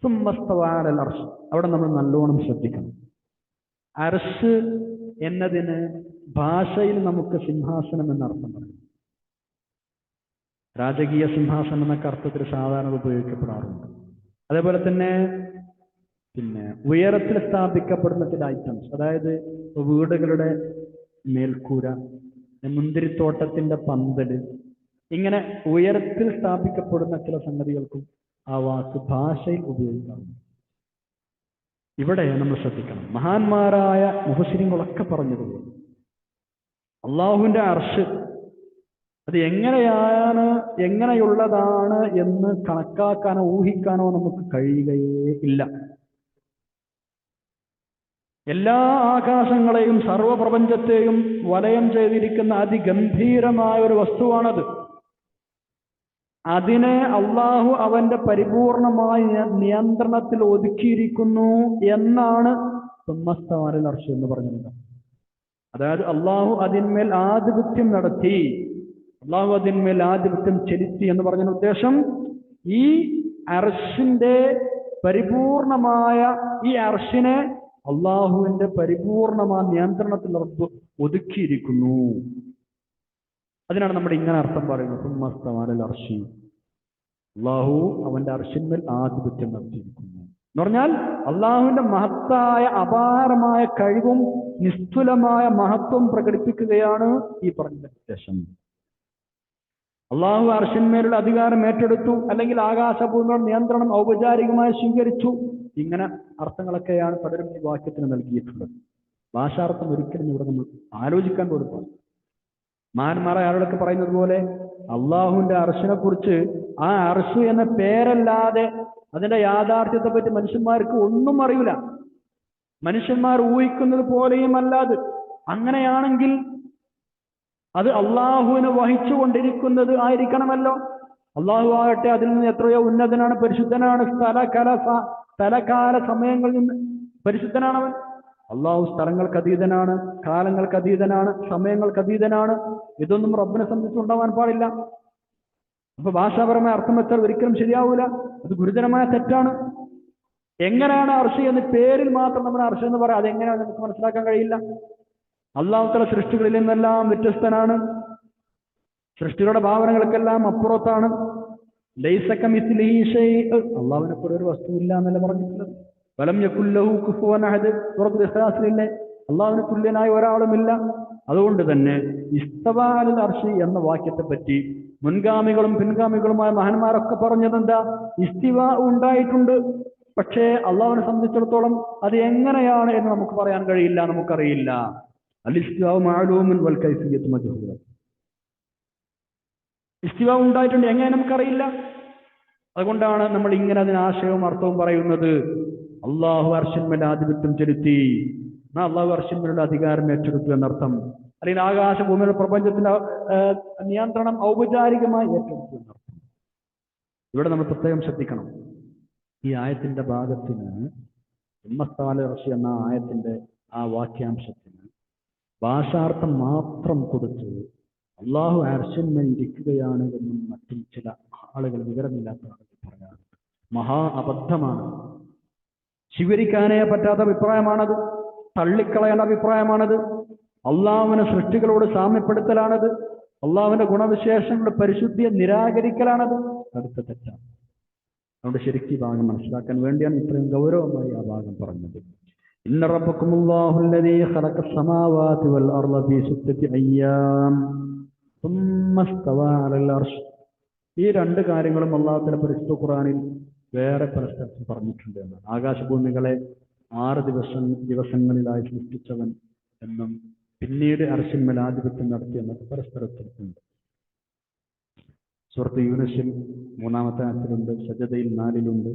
സുമ്മസ്തവഅ അലൽ അർശ്, അവിടെ നമ്മൾ നല്ലോണം ശ്രദ്ധിക്കണം. അർശ് എന്നതിന് ഭാഷയിൽ നമുക്ക് സിംഹാസനം എന്നർത്ഥം പറയും. രാജകീയ സിംഹാസനം എന്നൊക്കെ അർത്ഥത്തിൽ സാധാരണ ഉപയോഗിക്കപ്പെടാറുണ്ട്. അതേപോലെ തന്നെ ഉയരത്തിൽ സ്ഥാപിക്കപ്പെടുന്ന ചില ഐറ്റംസ്, അതായത് വീടുകളുടെ മേൽക്കൂര, മുന്തിരിത്തോട്ടത്തിന്റെ പന്തല്, ഇങ്ങനെ ഉയരത്തിൽ സ്ഥാപിക്കപ്പെടുന്ന ചില സംഗതികൾക്കും ആ വാക്ക് ഭാഷയിൽ ഉപയോഗിക്കാറുണ്ട്. ഇവിടെ നമ്മൾ ശ്രദ്ധിക്കണം. മഹാന്മാരായ മുഫസ്സിരീങ്ങളൊക്കെ പറഞ്ഞതുപോലെ അള്ളാഹുവിന്റെ അർശ് അത് എങ്ങനെയുള്ളതാണ് എന്ന് കണക്കാക്കാനോ ഊഹിക്കാനോ നമുക്ക് കഴിയുകയേ ഇല്ല. എല്ലാ ആകാശങ്ങളെയും സർവപ്രപഞ്ചത്തെയും വലയം ചെയ്തിരിക്കുന്ന അതിഗംഭീരമായ ഒരു വസ്തുവാണത്. അതിനെ അള്ളാഹു അവന്റെ പരിപൂർണമായ നിയന്ത്രണത്തിൽ ഒതുക്കിയിരിക്കുന്നു എന്നാണ് സുമ്മസ്തവഅലൽ അർശ് എന്ന് പറഞ്ഞത്. അതായത് അള്ളാഹു അതിന്മേൽ ആധിപത്യം നടത്തി, അള്ളാഹു അതിന്മേൽ ആധിപത്യം ചെലുത്തി എന്ന് പറഞ്ഞ ഉദ്ദേശം ഈ അർശിന്റെ പരിപൂർണമായ ഈ അർശിനെ അള്ളാഹുവിന്റെ പരിപൂർണമായ നിയന്ത്രണത്തിൽ റബ്ബ് ഒതുക്കിയിരിക്കുന്നു. അതിനാണ് നമ്മുടെ ഇങ്ങനെ അർത്ഥം പറയുന്നത്. സുമ്മസ്തവഅ അലൽ അർശി, അള്ളാഹു അവന്റെ അർശിന്മേൽ ആധിപത്യം നടത്തിയിരിക്കുന്നു എന്ന് പറഞ്ഞാൽ അള്ളാഹുവിന്റെ മഹത്തായ അപാരമായ കഴിവും നിസ്തുലമായ മഹത്വം പ്രകടിപ്പിക്കുകയാണ് ഈ പറഞ്ഞ ഉദ്ദേശം. അള്ളാഹു അർശിന്മേലുള്ള അധികാരം ഏറ്റെടുത്തു, അല്ലെങ്കിൽ ആകാശഭൂമിയുടെ നിയന്ത്രണം ഔപചാരികമായി സ്വീകരിച്ചു. ഇങ്ങനെ അർത്ഥങ്ങളൊക്കെയാണ് പലരും ഈ വാക്യത്തിന് നൽകിയിട്ടുള്ളത്. ഭാഷാർത്ഥം ഒരിക്കലും ഇവിടെ നമ്മൾ ആലോചിക്കാൻ പോലും പാടില്ല. മഹാന്മാരായ ആളുകളൊക്കെ പറയുന്നത് പോലെ അള്ളാഹുവിന്റെ അർശിനെ കുറിച്ച് ആ അർശ് എന്ന പേരല്ലാതെ അതിന്റെ യാഥാർത്ഥ്യത്തെ പറ്റി മനുഷ്യന്മാർക്ക് ഒന്നും അറിയില്ല. മനുഷ്യന്മാർ ഊഹിക്കുന്നത് പോലെയും അല്ലാതെ. അങ്ങനെയാണെങ്കിൽ അത് അള്ളാഹുവിനെ വഹിച്ചുകൊണ്ടിരിക്കുന്നത് ആയിരിക്കണമല്ലോ. അള്ളാഹു ആകട്ടെ അതിൽ നിന്ന് എത്രയോ ഉന്നതനാണ്, പരിശുദ്ധനാണ്. സ്ഥലകാല സമയങ്ങളിൽ നിന്ന് പരിശുദ്ധനാണവൻ. അള്ളാഹു സ്ഥലങ്ങൾക്ക് അതീതനാണ്, കാലങ്ങൾക്ക് അതീതനാണ്, സമയങ്ങൾക്ക് അതീതനാണ്. ഇതൊന്നും റബ്ബിനെ സംബന്ധിച്ചുണ്ടാവാൻ പാടില്ല. അപ്പൊ ഭാഷാപരമായ അർത്ഥം വെച്ചാൽ ഒരിക്കലും ശരിയാവൂല. അത് ഗുരുതരമായ തെറ്റാണ്. എങ്ങനെയാണ് അർശ് എന്ന് പേരിൽ മാത്രം നമ്മൾ അർശ് എന്ന് പറയാം, അതെങ്ങനെയാണ് നമുക്ക് മനസ്സിലാക്കാൻ കഴിയില്ല. അള്ളാഹു തആല സൃഷ്ടികളിൽ നിന്നെല്ലാം വ്യത്യസ്തനാണ്. സൃഷ്ടികളുടെ ഭാവനകൾക്കെല്ലാം അപ്പുറത്താണ്. ലൈസ കമിസ്ലിഹി ശൈഅ്, അള്ളാഹുവിനെ പോലെ ഒരു വസ്തുവില്ല എന്നല്ല പറഞ്ഞിട്ടുള്ളത്. വലം യകുൽ ലഹു കുഫുവൻ അഹദ്, സൂറത്തുൽ ഇഖ്ലാസിലെ അള്ളാഹുവിന് തുല്യനായ ഒരാളുമില്ല. അതുകൊണ്ട് തന്നെ ഇസ്തവാ അലൽ അർശി എന്ന വാക്യത്തെ പറ്റി മുൻഗാമികളും പിൻഗാമികളുമായ മഹാന്മാരൊക്കെ പറഞ്ഞതെന്താ? ഇസ്തിവാ ഉണ്ടായിട്ടുണ്ട്. പക്ഷേ അള്ളാഹുവിനെ സംബന്ധിച്ചിടത്തോളം അത് എങ്ങനെയാണ് എന്ന് നമുക്ക് പറയാൻ കഴിയില്ല, നമുക്കറിയില്ല. അൽ ഇസ്തിവാ മഅലൂമുൻ വൽ കൈഫിയ്യത്തു മജ്ഹൂല. ഇസ്തിവാ ഉണ്ടായിട്ടുണ്ട്, എങ്ങനെ നമുക്കറിയില്ല. അതുകൊണ്ടാണ് നമ്മൾ ഇങ്ങനെ അതിന് ആശയവും അർത്ഥവും പറയുന്നത്. അള്ളാഹു അർശിന്മേൽ ആധിപത്യം ചെലുത്തി, അള്ളാഹു അർശിന്മേലുള്ള അധികാരം ഏറ്റെടുത്തു എന്നർത്ഥം. അല്ലെങ്കിൽ ആകാശഭൂമിയുടെ പ്രപഞ്ചത്തിന്റെ നിയന്ത്രണം ഔപചാരികമായി ഏറ്റെടുത്തു എന്നർത്ഥം. ഇവിടെ നമ്മൾ പ്രത്യേകം ശ്രദ്ധിക്കണം. ഈ ആയത്തിന്റെ ഭാഗത്തിന് ഉമ്മത്താലർഷി എന്ന ആയത്തിന്റെ ആ വാക്യാംശത്തിന് ഭാഷാർത്ഥം മാത്രം കൊടുത്ത് അള്ളാഹു അർശിന്മേൽ ഇരിക്കുകയാണ് എന്നും മറ്റും ചില ആളുകൾ, വിവരമില്ലാത്ത ആളുകൾ പറയാറുണ്ട്. മഹാ അബദ്ധമാണ്. സ്വീകരിക്കാനേ പറ്റാത്ത അഭിപ്രായമാണത്. തള്ളിക്കളയേണ്ട അഭിപ്രായമാണത്. അള്ളാഹുവിനെ സൃഷ്ടികളോട് സാമ്യപ്പെടുത്തലാണത്. അള്ളാഹുവിന്റെ ഗുണവിശേഷങ്ങളുടെ പരിശുദ്ധിയെ നിരാകരിക്കലാണത്. അടുത്ത തെറ്റാണ്. അതുകൊണ്ട് ശരിക്കും ഈ ഭാഗം മനസ്സിലാക്കാൻ വേണ്ടിയാണ് ഇത്രയും ഗൗരവമായി ആ ഭാഗം പറഞ്ഞത്. ഇന്ന റബ്ബക്കുമുല്ലാഹു അല്ലദീ ഖലഖസ് സമാവാതി വൽ അർള ഫീ സിത്തത്തി അയ്യാം സുമ്മ ഇസ്തവാ അലൽ അർശ്. ഈ രണ്ട് കാര്യങ്ങളും അല്ലാഹു തആല പരിശുദ്ധ ഖുർആനിൽ വേറെ പല സ്ഥലത്തും പറഞ്ഞിട്ടുണ്ട് എന്നാണ്. ആകാശഭൂമികളെ 6 ദിവസങ്ങളിലായി സൃഷ്ടിച്ചവൻ എന്നും പിന്നീട് അർശിന്മേൽ ആധിപത്യം നടത്തിയെന്നൊക്കെ പല സ്ഥലത്തുണ്ട്. സൂറത്ത് യൂനുസിൽ 3-ാമത്തെ ആയത്തിലുണ്ട്, സജദയിൽ 4-ലുണ്ട്,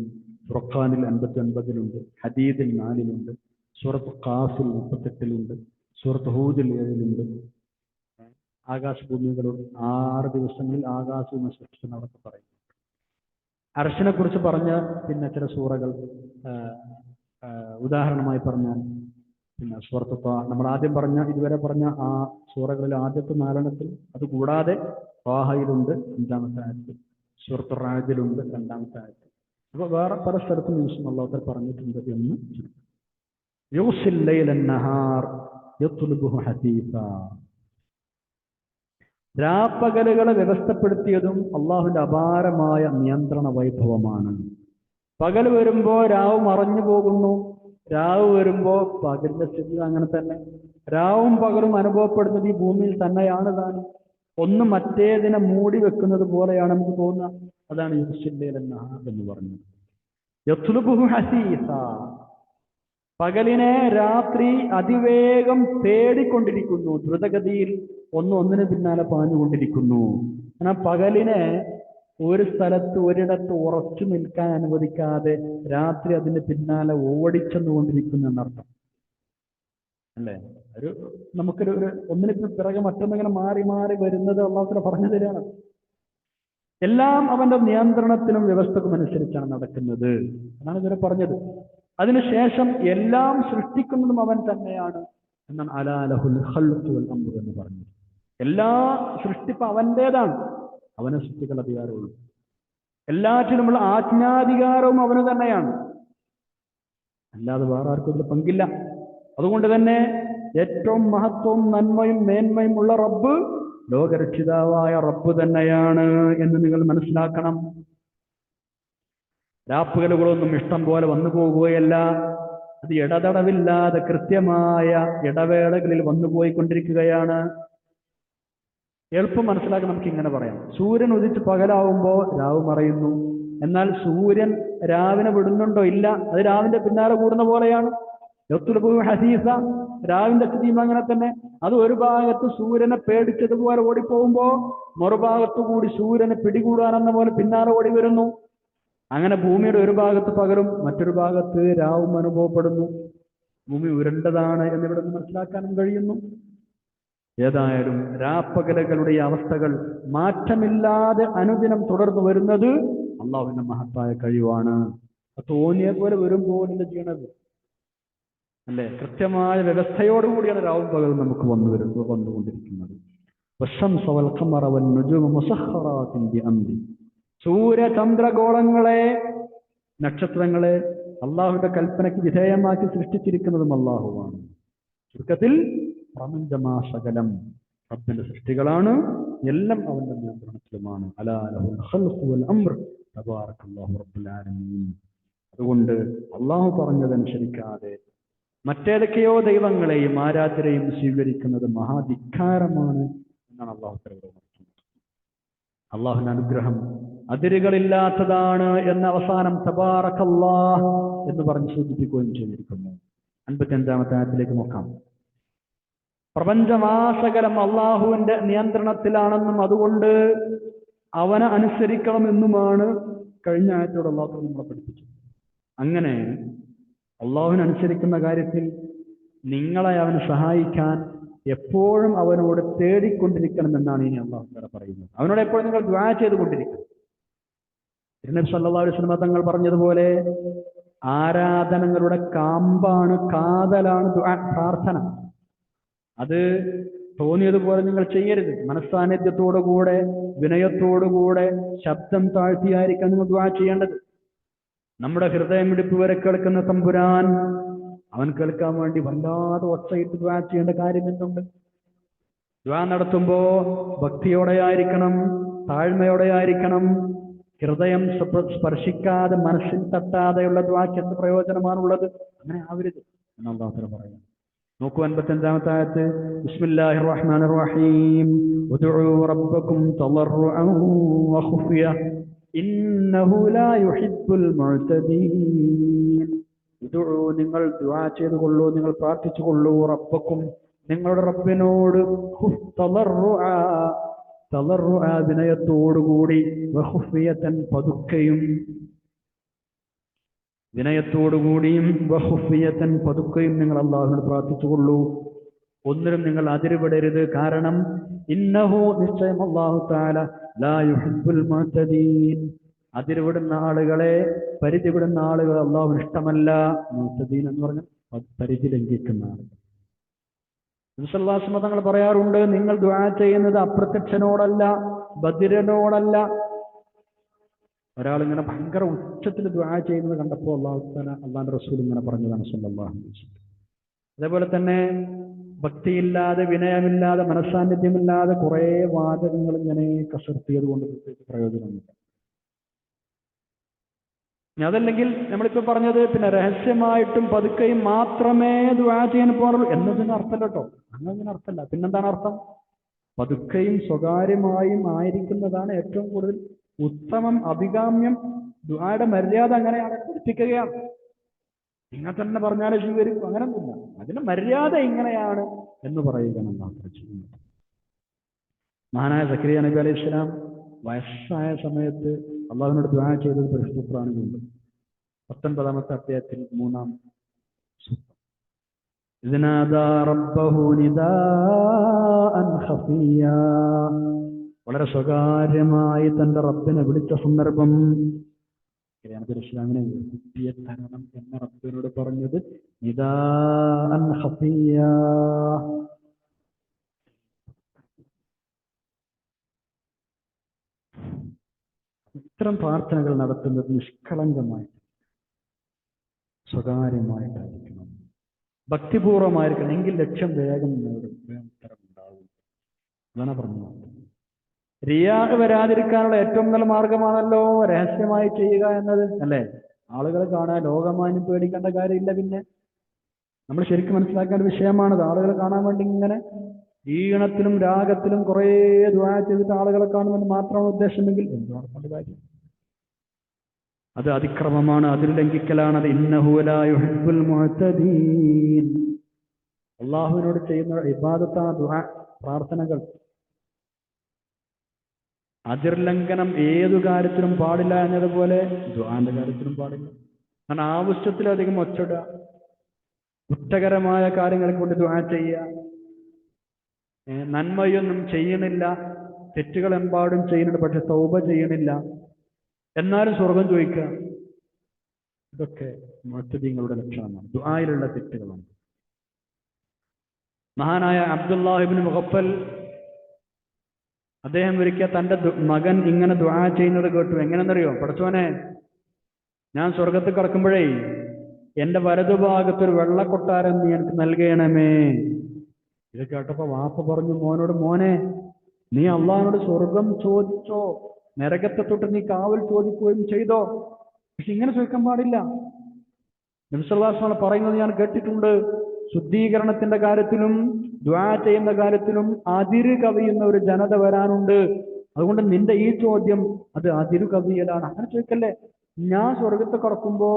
ഫുർഖാനിൽ 59-ലുണ്ട്, ഹദീദിൽ 4-ലുണ്ട്, സൂറത്ത് ഖാഫിൽ 38-ലുണ്ട്, സൂറത്ത് ഹൂദിൽ 7-ലുണ്ട്. ആകാശഭൂമികളോട് 6 ദിവസങ്ങളിൽ ആകാശവും സൃഷ്ടിച്ചെന്നവർക്ക് പറയും. അർശിനെ കുറിച്ച് പറഞ്ഞ പിന്നെ ചില സൂറകൾ, ഉദാഹരണമായി പറഞ്ഞാൽ പിന്നെ സൂറത്ത് നമ്മൾ ആദ്യം പറഞ്ഞ ഇതുവരെ പറഞ്ഞ ആ സൂറകളിൽ ആദ്യത്തെ 4-ത്തിൽ, അതുകൂടാതെ ത്വാഹയിലുണ്ട് 5-ാമത്തെ ആയത്തിൽ, സൂറത്ത് റാജിലുണ്ട് 2-ാമത്തെ ആയത്തിൽ. അപ്പോൾ വേറെ പല സ്ഥലത്തും യൂസുഫ് അല്ലാഹു പറഞ്ഞിട്ടുണ്ട് എന്ന്. യൂസിൽ ലൈലൻ നഹാർ യത്ലുബുഹു ഹസീസാ. രാപ്പകലുകളെ വ്യവസ്ഥപ്പെടുത്തിയതും അള്ളാഹുവിന്റെ അപാരമായ നിയന്ത്രണ വൈഭവമാണ്. പകൽ വരുമ്പോ രാവ് മറഞ്ഞു പോകുന്നു, രാവ് വരുമ്പോ പകലിന്റെ സ്ഥിതി അങ്ങനെ തന്നെ. രാവും പകലും അനുഭവപ്പെടുന്നത് ഈ ഭൂമിയിൽ തന്നെയാണ് താൻ. ഒന്ന് മറ്റേതിനെ മൂടി വെക്കുന്നത് പോലെയാണ് നമുക്ക് തോന്നുക. അതാണ് യൂസില്ലൈല നഹാർ എന്ന് പറഞ്ഞത്. യത്ലുബുഹു ഹസീസ. പകലിനെ രാത്രി അതിവേഗം തേടിക്കൊണ്ടിരിക്കുന്നു, ദ്രുതഗതിയിൽ ഒന്നിന് പിന്നാലെ പാഞ്ഞുകൊണ്ടിരിക്കുന്നു. എന്നാൽ പകലിനെ ഒരു സ്ഥലത്ത് ഒരിടത്ത് ഉറച്ചു നിൽക്കാൻ അനുവദിക്കാതെ രാത്രി അതിന്റെ പിന്നാലെ ഓടിച്ചെന്നുകൊണ്ടിരിക്കുന്നു എന്നർത്ഥം അല്ലേ? നമുക്കൊരു ഒന്നിന് പിറകെ മറ്റൊന്നിങ്ങനെ മാറി മാറി വരുന്നത് അള്ളാഹു പറഞ്ഞു തരികയാണ്. എല്ലാം അവന്റെ നിയന്ത്രണത്തിനും വ്യവസ്ഥക്കും അനുസരിച്ചാണ് നടക്കുന്നത് എന്നാണ് ഇവരെ പറഞ്ഞത്. അതിനുശേഷം എല്ലാം സൃഷ്ടിക്കുന്നതും അവൻ തന്നെയാണ് എന്നാണ് അലാ ലഹുൽ ഖൽഖു വൽ അംറു എന്ന് പറഞ്ഞത്. എല്ലാ സൃഷ്ടിപ്പ് അവൻ്റെതാണ്, അവനെ സൃഷ്ടികൾ അധികാരമുള്ളൂ. എല്ലാറ്റിനുമുള്ള ആജ്ഞാധികാരവും അവന് തന്നെയാണ്, അല്ലാതെ വേറെ ആർക്കും ഇതിൽ പങ്കില്ല. അതുകൊണ്ട് തന്നെ ഏറ്റവും മഹത്വവും നന്മയും മേന്മയും ഉള്ള റബ്ബ് ലോകരക്ഷിതാവായ റബ്ബ് തന്നെയാണ് എന്ന് നിങ്ങൾ മനസ്സിലാക്കണം. രാപ്പകലുകളൊന്നും ഇഷ്ടം പോലെ വന്നു പോകുകയല്ല, അത് ഇടതടവില്ലാതെ കൃത്യമായ ഇടവേളകളിൽ വന്നുപോയിക്കൊണ്ടിരിക്കുകയാണ്. എളുപ്പം മനസ്സിലാക്കാൻ നമുക്ക് ഇങ്ങനെ പറയാം. സൂര്യൻ ഉദിച്ച് പകലാവുമ്പോൾ രാവ് മറയുന്നു. എന്നാൽ സൂര്യൻ രാവിനെ വിടുന്നുണ്ടോ? ഇല്ല, അത് രാവിന്റെ പിന്നാലെ കൂടുന്ന പോലെയാണ്. യത്ലുബുഹു ഹസീസ. രാവിന്റെ സ്ഥിതിയും അങ്ങനെ തന്നെ. അത് ഒരു ഭാഗത്ത് സൂര്യനെ പേടിച്ചതുപോലെ ഓടിപ്പോകുമ്പോ മറുഭാഗത്തു കൂടി സൂര്യനെ പിടികൂടാനെന്ന പോലെ പിന്നാലെ ഓടി വരുന്നു. അങ്ങനെ ഭൂമിയുടെ ഒരു ഭാഗത്ത് പകലും മറ്റൊരു ഭാഗത്ത് രാവും അനുഭവപ്പെടുന്നു. ഭൂമി ഉരുണ്ടതാണ് എന്നിവിടെ നിന്ന് മനസ്സിലാക്കാനും കഴിയുന്നു. ഏതായാലും രാപ്പകലുകളുടെ അവസ്ഥകൾ മാറ്റമില്ലാതെ അനുദിനം തുടർന്നു വരുന്നത് അള്ളാഹുവിന്റെ മഹത്തായ കഴിവാണ്. തോന്നിയ പോലെ വരുമ്പോൾ എന്താ ചെയ്യണത് അല്ലെ? കൃത്യമായ വ്യവസ്ഥയോടുകൂടിയാണ് രാവും പകലും നമുക്ക് വന്നുകൊണ്ടിരിക്കുന്നത്. സൂര്യചന്ദ്രഗോളങ്ങളെ, നക്ഷത്രങ്ങളെ അള്ളാഹുവിന്റെ കൽപ്പനയ്ക്ക് വിധേയമാക്കി സൃഷ്ടിച്ചിരിക്കുന്നതും അള്ളാഹുവാണ്. ചുരുക്കത്തിൽ പ്രപഞ്ചമാസകലം റബ്ബിന്റെ സൃഷ്ടികളാണ്, എല്ലാം അവന്റെ നിയന്ത്രണത്തിലുമാണ്. അലാ ലഹുൽ ഖൽഖു വൽ അംർ തബാറകല്ലാഹു റബ്ബുൽ ആലമീൻ. അതുകൊണ്ട് അള്ളാഹു പറഞ്ഞതനുസരിക്കാതെ മറ്റേതൊക്കെയോ ദൈവങ്ങളെയും ആരാധനയും സ്വീകരിക്കുന്നത് മഹാധിക്കാരമാണ് എന്നാണ് അള്ളാഹു പറയുന്നത്. അള്ളാഹുവിന്റെ അനുഗ്രഹം അതിരുകളില്ലാത്തതാണ് എന്ന അവസാനം തബാറകല്ലാഹ് എന്ന് പറഞ്ഞ് സൂചിപ്പിക്കുകയും ചെയ്തിരിക്കുന്നു. 55-ാമത്തെ ആയത്തിലേക്ക് നോക്കാം. പ്രപഞ്ചമാസകലം അള്ളാഹുവിന്റെ നിയന്ത്രണത്തിലാണെന്നും അതുകൊണ്ട് അവനെ അനുസരിക്കണമെന്നുമാണ് കഴിഞ്ഞ ആയത്തോട് അള്ളാഹു നമ്മളെ പഠിപ്പിച്ചത്. അങ്ങനെ അള്ളാഹുവിനനുസരിക്കുന്ന കാര്യത്തിൽ നിങ്ങളെ അവന് സഹായിക്കാൻ എപ്പോഴും അവനോട് തേടിക്കൊണ്ടിരിക്കണം എന്നാണ് ഇനി അള്ളാഹു പറയുന്നത്. അവനോട് എപ്പോഴും നിങ്ങൾ ദുആ ചെയ്തുകൊണ്ടിരിക്കണം. തിരുനബി സല്ലല്ലാഹു അലൈഹി വസല്ലം തങ്ങൾ പറഞ്ഞതുപോലെ ആരാധനകളുടെ കാമ്പാണ്, കാതലാണ് ദുആ, പ്രാർത്ഥന. അത് തോന്നിയതുപോലെ നിങ്ങൾ ചെയ്യരുത്. മനസ്സാന്നിധ്യത്തോടുകൂടെ, വിനയത്തോടുകൂടെ, ശബ്ദം താഴ്ത്തിയായിരിക്കാം നിങ്ങൾ ദുആ ചെയ്യേണ്ടത്. നമ്മുടെ ഹൃദയമിടിപ്പ് വരെ കേൾക്കുന്ന തമ്പുരാൻ, അവൻ കേൾക്കാൻ വേണ്ടി വല്ലാതെ ഒച്ചയിട്ട് ദുആ ചെയ്യേണ്ട കാര്യം എന്തുണ്ട്? ദുആ നടത്തുമ്പോ ഭക്തിയോടെയായിരിക്കണം, താഴ്മയോടെയായിരിക്കണം. ഹൃദയം സ്പർശിക്കാതെ, മനസ്സിൽ തട്ടാതെയുള്ള ദുആക്ക് എന്ത് പ്രയോജനമാണുള്ളത്? അങ്ങനെ ആവരുത് എന്ന് അല്ലാഹു തആല പറയുന്നു. നോക്കൂ 55-ാമത്തെ ആയത്ത്. ബിസ്മില്ലാഹിർ റഹ്മാനിർ റഹീം. ഉദ്ഉ റബ്ബക്കും തളർറുഅൻ വഖുഫിയ ഇന്നഹു ലാ യുഹിബ്ബുൽ മുഅ്തദീൻ. ഉദ്ഉ, നിങ്ങൾ ദുആ ചെയ്തുകൊള്ളൂ, നിങ്ങൾ പ്രാർത്ഥിച്ചുകൊള്ളൂ. റബ്ബക്കും, നിങ്ങളുടെ റബ്ബിനോട്. തളർറുഅ, വിനയത്തോടുകൂടി. വഖുഫിയതൻ, പതുക്കെയും. വിനയത്തോടുകൂടിയും വഖുഫിയതൻ, പതുക്കെയും നിങ്ങൾ അല്ലാഹുവിനോട് പ്രാർത്ഥിച്ചുകൊള്ളൂ. ഒന്നിനും നിങ്ങൾ അതിരുവിടരുത്. കാരണം ഇന്നഹു, നിശ്ചയം അല്ലാഹു തആല ലാ യുഹിബ്ബുൽ മുഅ്തദീൻ, അതിരുവിടുന്ന ആളുകളെ, പരിധി വിടുന്ന ആളുകൾ അല്ലാഹുവിന് ഇഷ്ടമല്ല. മുഅ്തദീൻ എന്ന് പറഞ്ഞാൽ പരിധി ലംഘിക്കുന്ന ആളുകൾ. നബി സല്ലല്ലാഹു അലൈഹി വസല്ലം തങ്ങൾ പറയാറുണ്ട്, നിങ്ങൾ ദുആ ചെയ്യുന്നത് അപ്രത്യക്ഷനോടല്ല, ബദിരനോടല്ല. ഒരാളിങ്ങനെ ഭയങ്കര ഉച്ചത്തിൽ ദുആ ചെയ്യുന്നത് കണ്ടപ്പോൾ അള്ളാഹുവിന്റെ റസൂൽ ഇങ്ങനെ പറഞ്ഞതാണ് സല്ലല്ലാഹു അലൈഹി വസല്ലം. അതേപോലെ തന്നെ ഭക്തിയില്ലാതെ, വിനയമില്ലാതെ, മനസ്സാന്നിധ്യമില്ലാതെ കുറെ വാചകങ്ങൾ ഇങ്ങനെ കസർത്തിയത് കൊണ്ട് പ്രത്യേകിച്ച് പ്രയോജനമില്ല. അതല്ലെങ്കിൽ നമ്മളിപ്പോ പറഞ്ഞത്, പിന്നെ രഹസ്യമായിട്ടും പതുക്കെയും മാത്രമേ ദുആ ചെയ്യാൻ പാടുള്ളൂ എന്നതിന് അർത്ഥമല്ല കേട്ടോ. അങ്ങനെ അർത്ഥമല്ല. പിന്നെന്താണ് അർത്ഥം? പതുക്കെയും സ്വകാര്യമായും ആയിരിക്കുന്നതാണ് ഏറ്റവും കൂടുതൽ ഉത്തമം, അഭികാമ്യം. ദുആയുടെ മര്യാദ അങ്ങനെയാണ്, പഠിപ്പിക്കുകയാണ്. ഇങ്ങനെ തന്നെ പറഞ്ഞാലേ സ്വീകരിക്കും, അങ്ങനൊന്നുമില്ല. അതിന്റെ മര്യാദ ഇങ്ങനെയാണ് എന്ന് പറയുകയാണ് അല്ലാഹു ചെയ്യുന്നത്. മഹാനായ സക്കരിയ നബി അലൈഹി സ്വലാം വയസ്സായ സമയത്ത് അള്ളാഹുവിനോട് ദുആ ചെയ്തത് പരിശുദ്ധ ഖുർആനിലുണ്ട്. 19-ാമത്തെ അധ്യായത്തിൽ 3-ാം സൂക്തം. ഇദ് നാദാ റബ്ബഹു നിദാഅൻ ഖഫിയ്യാ, വളരെ സ്വകാര്യമായി തന്റെ റബ്ബിനെ വിളിച്ച സന്ദർഭം. ഇസ്ലാമിനെ കുട്ടിയെ തരണം എന്ന റബ്ബിനോട് പറഞ്ഞത് നിദാഅൻ ഖഫിയ്യാ. ഇത്തരം പ്രാർത്ഥനകൾ നടത്തുന്നത് നിഷ്കളങ്കമായി, സ്വകാര്യമായിട്ടായിരിക്കണം, ഭക്തിപൂർവമായിരിക്കണം. എങ്കിൽ ലക്ഷ്യം വേഗം നേടും, ഉത്തരം ഉണ്ടാവും. അതാണ് പറഞ്ഞത്. റിയാ വരാതിരിക്കാനുള്ള ഏറ്റവും നല്ല മാർഗമാണല്ലോ രഹസ്യമായി ചെയ്യുക എന്നത്, അല്ലേ? ആളുകൾ കാണാൻ, ലോകമാനും പേടിക്കേണ്ട കാര്യമില്ല. പിന്നെ നമ്മൾ ശരിക്കും മനസ്സിലാക്കേണ്ട വിഷയമാണത്. ആളുകൾ കാണാൻ വേണ്ടി ഇങ്ങനെ ഈണത്തിലും രാഗത്തിലും കുറേ ദുആ ചെയ്തിട്ട് ആളുകളെ കാണുമെന്ന് മാത്രമാണ് ഉദ്ദേശമെങ്കിൽ എന്തുകൊണ്ട് കാര്യം? അത് അതിക്രമമാണ്, അതിൽ ലംഘിക്കലാണ്. അത് ഇന്നഹു ലാ യുഹിബ്ബുൽ മുഅ്തദീൻ. അല്ലാഹുവിനോട് ചെയ്യുന്ന ഇബാദത്താണ് ദുആ, പ്രാർത്ഥനകൾ. അതിർലംഘനം ഏതു കാര്യത്തിലും പാടില്ല എന്നതുപോലെ ദുആന്റെ കാര്യത്തിലും പാടില്ല. കാരണം ആവശ്യത്തിലധികം ഒച്ചിടുക, കുറ്റകരമായ കാര്യങ്ങളെ കൊണ്ട് ദുആ ചെയ്യുക, നന്മയൊന്നും ചെയ്യണില്ല, തെറ്റുകളെമ്പാടും ചെയ്യുന്നുണ്ട്, പക്ഷെ തൗബ ചെയ്യണില്ല, എന്നാലും സ്വർഗം ചോദിക്കുക, ഇതൊക്കെ മുഅ്തദീങ്ങളുടെ ലക്ഷണമാണ്, ദുആയിലുള്ള തെറ്റുകളാണ്. മഹാനായ അബ്ദുല്ലാഹ് ഇബ്നു മുഗഫൽ, അദ്ദേഹം ഒരിക്കൽ തന്റെ മകൻ ഇങ്ങനെ ദുആ ചെയ്യുന്നത് കേട്ടു. എങ്ങനെയെന്നറിയോ? പടച്ചോനെ, ഞാൻ സ്വർഗത്തിൽ കിടക്കുമ്പോഴേ എന്റെ വലതുഭാഗത്തൊരു വെള്ളക്കൊട്ടാരം നീ എനിക്ക് നൽകണമേ. ഇത് കേട്ടപ്പോ വാപ്പ പറഞ്ഞു മോനോട്, മോനെ, നീ അള്ളാഹിനോട് സ്വർഗം ചോദിച്ചോ, നരകത്തെ തൊട്ട് നീ കാവൽ ചോദിക്കുകയും ചെയ്തോ, പക്ഷെ ഇങ്ങനെ ചോദിക്കാൻ പാടില്ല. നബി സല്ലല്ലാഹു അലൈഹി വസല്ലം പറയുന്നത് ഞാൻ കേട്ടിട്ടുണ്ട്, ശുദ്ധീകരണത്തിന്റെ കാര്യത്തിലും ദുആ ചെയ്യുന്ന കാര്യത്തിലും അതിര് കവിയുന്ന ഒരു ജനത വരാനുണ്ട്. അതുകൊണ്ട് നിന്റെ ഈ ചോദ്യം അത് അതിരു കവിയലാണ്. അങ്ങനെ ചോദിക്കല്ലേ. ഞാൻ സ്വർഗത്ത് കിടക്കുമ്പോ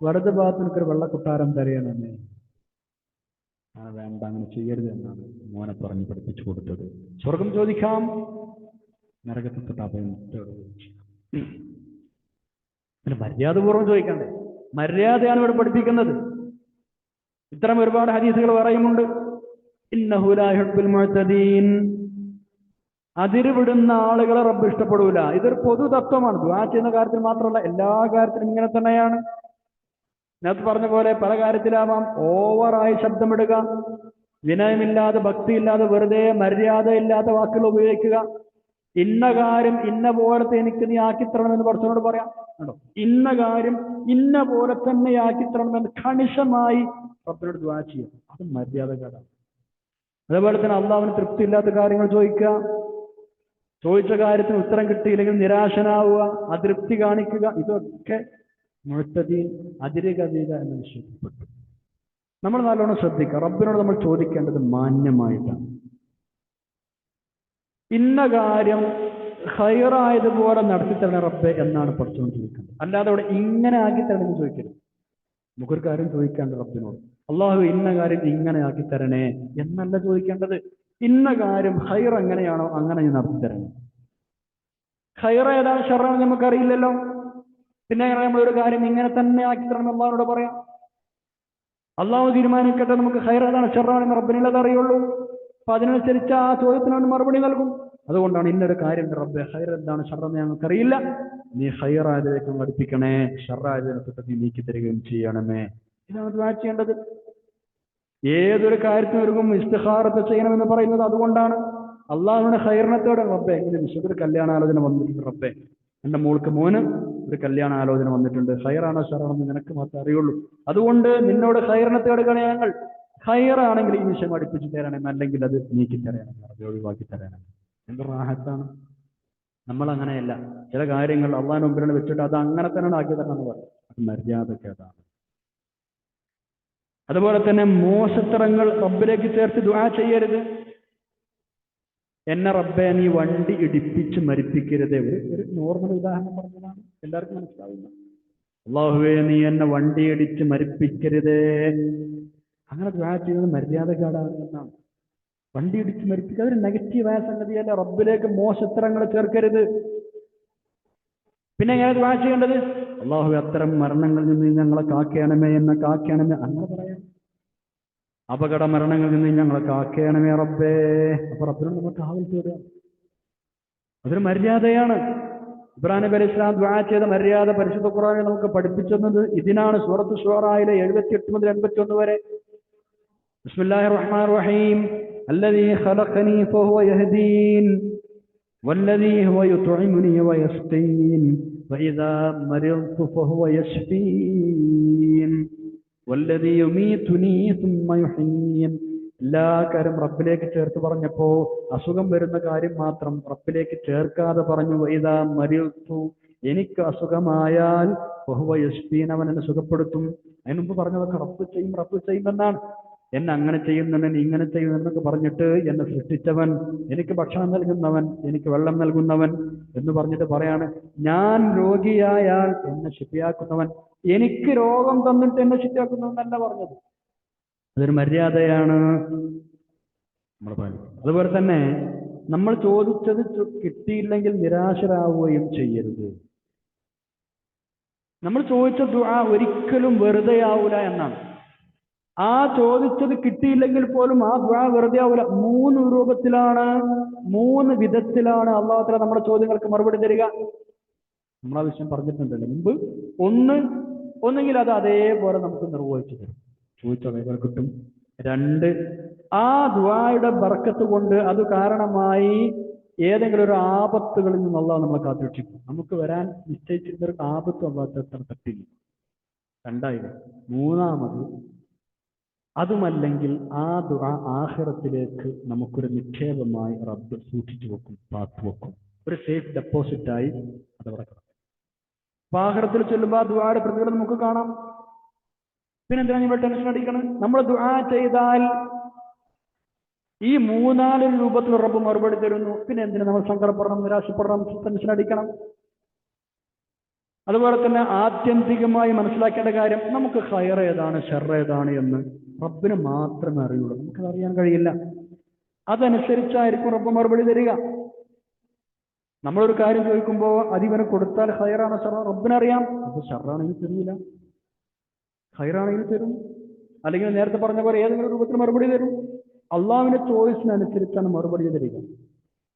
വലത് ഭാഗത്ത് എനിക്കൊരു വെള്ളക്കൊട്ടാരം തരയണമെന്നേ. വേണ്ട, അങ്ങനെ ചെയ്യരുത് എന്നാണ് മോനെ പറഞ്ഞ് പഠിപ്പിച്ചു കൊടുത്തത്. സ്വർഗം ചോദിക്കാം, നരകത്തെ തൊട്ട് അഭയം പിന്നെ മര്യാദപൂർവ്വം ചോദിക്കണ്ടേ? മര്യാദയാണ് ഇവിടെ പഠിപ്പിക്കുന്നത്. ഇത്തരം ഒരുപാട് ഹദീസുകൾ പറയുന്നുണ്ട്. ഇന്നഹു ലാ യുഹിബ്ബുൽ മുഅ്തദീൻ. അതിരുവിടുന്ന ആളുകളെ റബ്ബ് ഇഷ്ടപ്പെടൂല. ഇതൊരു പൊതു തത്വമാണ്. ദുആ ചെയ്യുന്ന കാര്യത്തിൽ മാത്രമല്ല, എല്ലാ കാര്യത്തിലും ഇങ്ങനെ തന്നെയാണ്. നേരത്തെ പറഞ്ഞ പോലെ പല കാര്യത്തിലാവാം. ഓവറായി ശബ്ദമിടുക, വിനയമില്ലാതെ, ഭക്തിയില്ലാതെ, വെറുതെ മര്യാദയില്ലാത്ത വാക്കുകൾ ഉപയോഗിക്കുക. ഇന്ന കാര്യം ഇന്ന പോലത്തെ എനിക്ക് നീ ആക്കിത്തരണമെന്ന് പടച്ചവനോട് പറയാം. കണ്ടോ, ഇന്ന കാര്യം ഇന്ന പോലെ തന്നെ ആക്കിത്തരണമെന്ന് കണിശമായി റബ്ബിനോട് ദുആ ചെയ്യുക. അത് മര്യാദക്കാരാണ്. അതേപോലെ തന്നെ അള്ളാഹുവിന് തൃപ്തിയില്ലാത്ത കാര്യങ്ങൾ ചോദിക്കുക, ചോദിച്ച കാര്യത്തിന് ഉത്തരം കിട്ടിയില്ലെങ്കിൽ നിരാശനാവുക, അതൃപ്തി കാണിക്കുക, ഇതൊക്കെ മുഅ്തദീൻ, അതിരുകവിത എന്ന് വിശ്വസിക്കപ്പെട്ടു. നമ്മൾ നല്ലോണം ശ്രദ്ധിക്കുക. റബ്ബിനോട് നമ്മൾ ചോദിക്കേണ്ടത് മാന്യമായിട്ടാണ്. ഇന്ന കാര്യം ഖൈറായതുപോലെ നടത്തി തരണ റബ്ബെ എന്നാണ് പഠിച്ചുകൊണ്ട് ചോദിക്കേണ്ടത്. അല്ലാതെ അവിടെ ഇങ്ങനെ ആക്കി തരണമെന്ന് ചോദിക്കരുത്. നമുക്കൊരു കാര്യം ചോദിക്കേണ്ട റബ്ബിനോട്, അള്ളാഹു ഇന്ന കാര്യം ഇങ്ങനെ ആക്കി തരണേ എന്നല്ല ചോദിക്കേണ്ടത്. ഇന്ന കാര്യം ഖൈർ എങ്ങനെയാണോ അങ്ങനെ ഞാൻ നടത്തി തരണേ. ഖൈർ ഏതാണ് ഷർറാണെന്ന് നമുക്കറിയില്ലല്ലോ. പിന്നെ നമ്മളൊരു കാര്യം ഇങ്ങനെ തന്നെ ആക്കി തരണം അള്ളാഹിനോട് പറയാം. അള്ളാഹു തീരുമാനിക്കട്ടെ നമുക്ക് ഖൈർ ഏതാണ് ഷർറാണെന്ന് റബ്ബിനുള്ളത് അറിയുള്ളൂ. അപ്പൊ അതിനനുസരിച്ച് ആ ചോദ്യത്തിനാണ് മറുപടി നൽകും. അതുകൊണ്ടാണ് ഇന്നൊരു കാര്യം റബ്ബെ ഖൈർ എന്താണ് ഷർറെന്ന് ഞങ്ങൾക്കറിയില്ല, നീ ഖൈറായതിലേക്ക് പഠിപ്പിക്കണേ, ഷർറായതിനെ തൊട്ട് നീ നീക്കി തരികയും ചെയ്യണമേ. ഇതാണ് ദുആ ചെയ്യേണ്ടത്. ഏതൊരു കാര്യത്തിന് ഒരുങ്ങും ഇസ്തിഖാറത്ത് ചെയ്യണമെന്ന് പറയുന്നത് അതുകൊണ്ടാണ്. അള്ളാഹുവിന്റെ ഖൈറിനത്തോടെ റബ്ബെ ഇങ്ങനെ വിശുദ്ധ കല്യാണാലോചന വന്നിട്ടുണ്ട്, റബ്ബെ എന്റെ മോന് ഒരു കല്യാണ ആലോചന വന്നിട്ടുണ്ട്, ഖൈറാണോ ഷർറാണെന്ന് നിനക്ക് മാത്രമേ അറിയുള്ളൂ. അതുകൊണ്ട് നിന്നോട് ഖൈറിനെ തേടുകയാണ് ഞങ്ങൾ. ഖൈറാണെങ്കിൽ ഈ വിഷയം അടുപ്പിച്ച് തരണം, അല്ലെങ്കിൽ അത് നീക്കി തരണം, അത് ഒഴിവാക്കി തരണം. എന്ത് റാഹത്താണ്. നമ്മൾ അങ്ങനെയല്ല. ചില കാര്യങ്ങൾ അള്ളാഹിന്റെ മുമ്പിലാണ് വെച്ചിട്ട് അത് അങ്ങനെ തന്നെ ആക്കി തരണം എന്ന് പറയും. അത് മര്യാദക്കേടാണ്. അതുപോലെ തന്നെ മോശത്തരങ്ങൾ റബ്ബിലേക്ക് ചേർത്ത് ദുആ ചെയ്യരുത്. എന്നെ റബ്ബെ നീ വണ്ടി ഇടിപ്പിച്ച് മരിപ്പിക്കരുതേ. ഒരു നോർമൽ ഉദാഹരണം പറഞ്ഞതാണ്, എല്ലാവർക്കും മനസ്സിലാവില്ല. അല്ലാഹുവേ നീ എന്നെ വണ്ടി ഇടിച്ച് മരിപ്പിക്കരുതേ. അങ്ങനെ ദുആ ചെയ്യുന്നത് മര്യാദക്കേടാണ് എന്നാണ്. വണ്ടി ഇടിച്ച് മരിപ്പിക്കുക അതൊരു നെഗറ്റീവായ സംഗതിയല്ല. റബ്ബിലേക്ക് മോശത്തരങ്ങൾ ചേർക്കരുത്. പിന്നെ എങ്ങനെ ദുആ ചെയ്യേണ്ടത്? അല്ലാഹു അത്തരം മരണങ്ങളിൽ നിന്ന് ഞങ്ങളെ കാക്കേണമേ, എന്നെ കാക്കേണമേ, അങ്ങനെ പറയാം. അപകട മരണങ്ങളിൽ നിന്ന് ഞങ്ങളെ കാക്കേണമേ റബ്ബേ. അപ്പൊ റബ്ബിനോട് നമുക്ക് കാവൽ തേടുക. അതൊരു മര്യാദയാണ്. ഇബ്രാഹിം നബി അലൈഹി സ്വലാം ദുആ ചെയ്ത മര്യാദ പരിശുദ്ധ ഖുർആനിൽ നമുക്ക് പഠിപ്പിച്ചത് ഇതിനാണ്. സൂറത്ത് ശൂറായിലെ 78 മുതൽ 81 വരെ. ബിസ്മില്ലാഹിർ റഹ്മാനിർ റഹീം. الذي خلقني فهو يهدين والذي هو يطعمني ويسقين وإذا مرضت فهو يشفين والذي يميتني ثم يحيين. എല്ലാ കാര്യം റബ്ബിലേക്ക് ചേർത്ത് പറഞ്ഞപ്പോ അസുഖം വരുന്ന കാര്യം മാത്രം റബ്ബിലേക്ക് ചേർക്കാതെ പറഞ്ഞു. വൈദാ മരിൽതു, എനിക്ക് അസുഖമായാൽ ഫഹുവ യശ്ഫീൻ, അവൻ എന്നെ സുഖപ്പെടുത്തും. അതിന് മുമ്പ് പറഞ്ഞതൊക്കെ റബ്ബ് ചെയ്യും എന്നാണ്. എന്നെ അങ്ങനെ ചെയ്യുന്നവൻ ഇങ്ങനെ ചെയ്യുന്നതെന്നൊക്കെ പറഞ്ഞിട്ട് എന്നെ സൃഷ്ടിച്ചവൻ, എനിക്ക് ഭക്ഷണം നൽകുന്നവൻ, എനിക്ക് വെള്ളം നൽകുന്നവൻ എന്ന് പറഞ്ഞിട്ട് പറയാണ് ഞാൻ രോഗിയായാൽ എന്നെ ശിഫിയാക്കുന്നവൻ, എനിക്ക് രോഗം തന്നിട്ട് എന്നെ ശിഫിയാക്കുന്നവനല്ല പറഞ്ഞത്. അതൊരു മര്യാദയാണ് നമ്മൾ പാലിക്കുന്നത്. അതുപോലെ തന്നെ നമ്മൾ ചോദിച്ചത് കിട്ടിയില്ലെങ്കിൽ നിരാശരാവുകയും ചെയ്യരുത്. നമ്മൾ ചോദിച്ച ദുആ ഒരിക്കലും വെറുതെ ആവൂല എന്നാണ്. ആ ചോദിച്ചത് കിട്ടിയില്ലെങ്കിൽ പോലും ആ ദുആ വെറുതെ ആവൂല. 3 രൂപത്തിലാണ്, 3 വിധത്തിലാണ് അല്ലാഹു തആല നമ്മുടെ ചോദ്യങ്ങൾക്ക് മറുപടി തരിക. നമ്മളാ വിഷയം പറഞ്ഞിട്ടുണ്ടല്ലോ മുമ്പ്. ഒന്നുകിൽ അത് അതേപോലെ നമുക്ക് നിർവഹിച്ചു തരും, ചോദിച്ച അതേപോലെ കിട്ടും. 2, ആ ദുആയുടെ ബർക്കത്ത് കൊണ്ട് അത് കാരണമായി ഏതെങ്കിലും ഒരു ആപത്തുകളിൽ നിന്ന് അല്ലാഹു നമ്മളെ കാത്തുരക്ഷിക്കും. നമുക്ക് വരാൻ നിശ്ചയിച്ചിരുന്ന ഒരു ആപത്തും അല്ലാഹു തട്ടില്ല. 2. 3, അതുമല്ലെങ്കിൽ ആ ദുആ ആഖിറത്തിലേക്ക് നമുക്കൊരു നിക്ഷേപമായി റബ്ബ് സൂക്ഷിച്ചു വെക്കും, പാത്തു വെക്കും. ഒരു സേഫ് ഡെപ്പോസിറ്റായി അതവിടെ കിടക്കും. ആഖിറത്തിൽ ചെല്ലുമ്പോൾ ആ ദുആയുടെ പ്രതിഫലം നമുക്ക് കാണാം. പിന്നെ എന്തിനാ നമ്മൾ ടെൻഷൻ അടിക്കണം? നമ്മൾ ദുആ ചെയ്താൽ ഈ 3-4 രൂപത്തിൽ റബ്ബ് മറുപടി തരുന്നു. പിന്നെ എന്തിനാ നമ്മൾ സങ്കടപ്പെടണം, നിരാശപ്പെടണം, ടെൻഷൻ അടിക്കണം? അതുപോലെ തന്നെ ആത്യന്തികമായി മനസ്സിലാക്കേണ്ട കാര്യം, നമുക്ക് ഖൈർ ഏതാണ് ഷർറ് ഏതാണ് എന്ന് റബ്ബിന് മാത്രമേ അറിയുള്ളൂ. നമുക്കത് അറിയാൻ കഴിയില്ല. അതനുസരിച്ചായിരിക്കും റബ്ബ് മറുപടി തരിക. നമ്മളൊരു കാര്യം ചോദിക്കുമ്പോൾ അതിവന് കൊടുത്താൽ ഖൈറാണോ ഷർറാണോ റബ്ബിനറിയാം. അത് ഷർറാണെങ്കിൽ തരില്ല, ഖൈറാണെങ്കിൽ തരും. അല്ലെങ്കിൽ നേരത്തെ പറഞ്ഞ പോലെ ഏതെങ്കിലും രൂപത്തിൽ മറുപടി തരും. അള്ളാഹുവിന്റെ ചോയ്സിനനുസരിച്ചാണ് മറുപടി തരിക.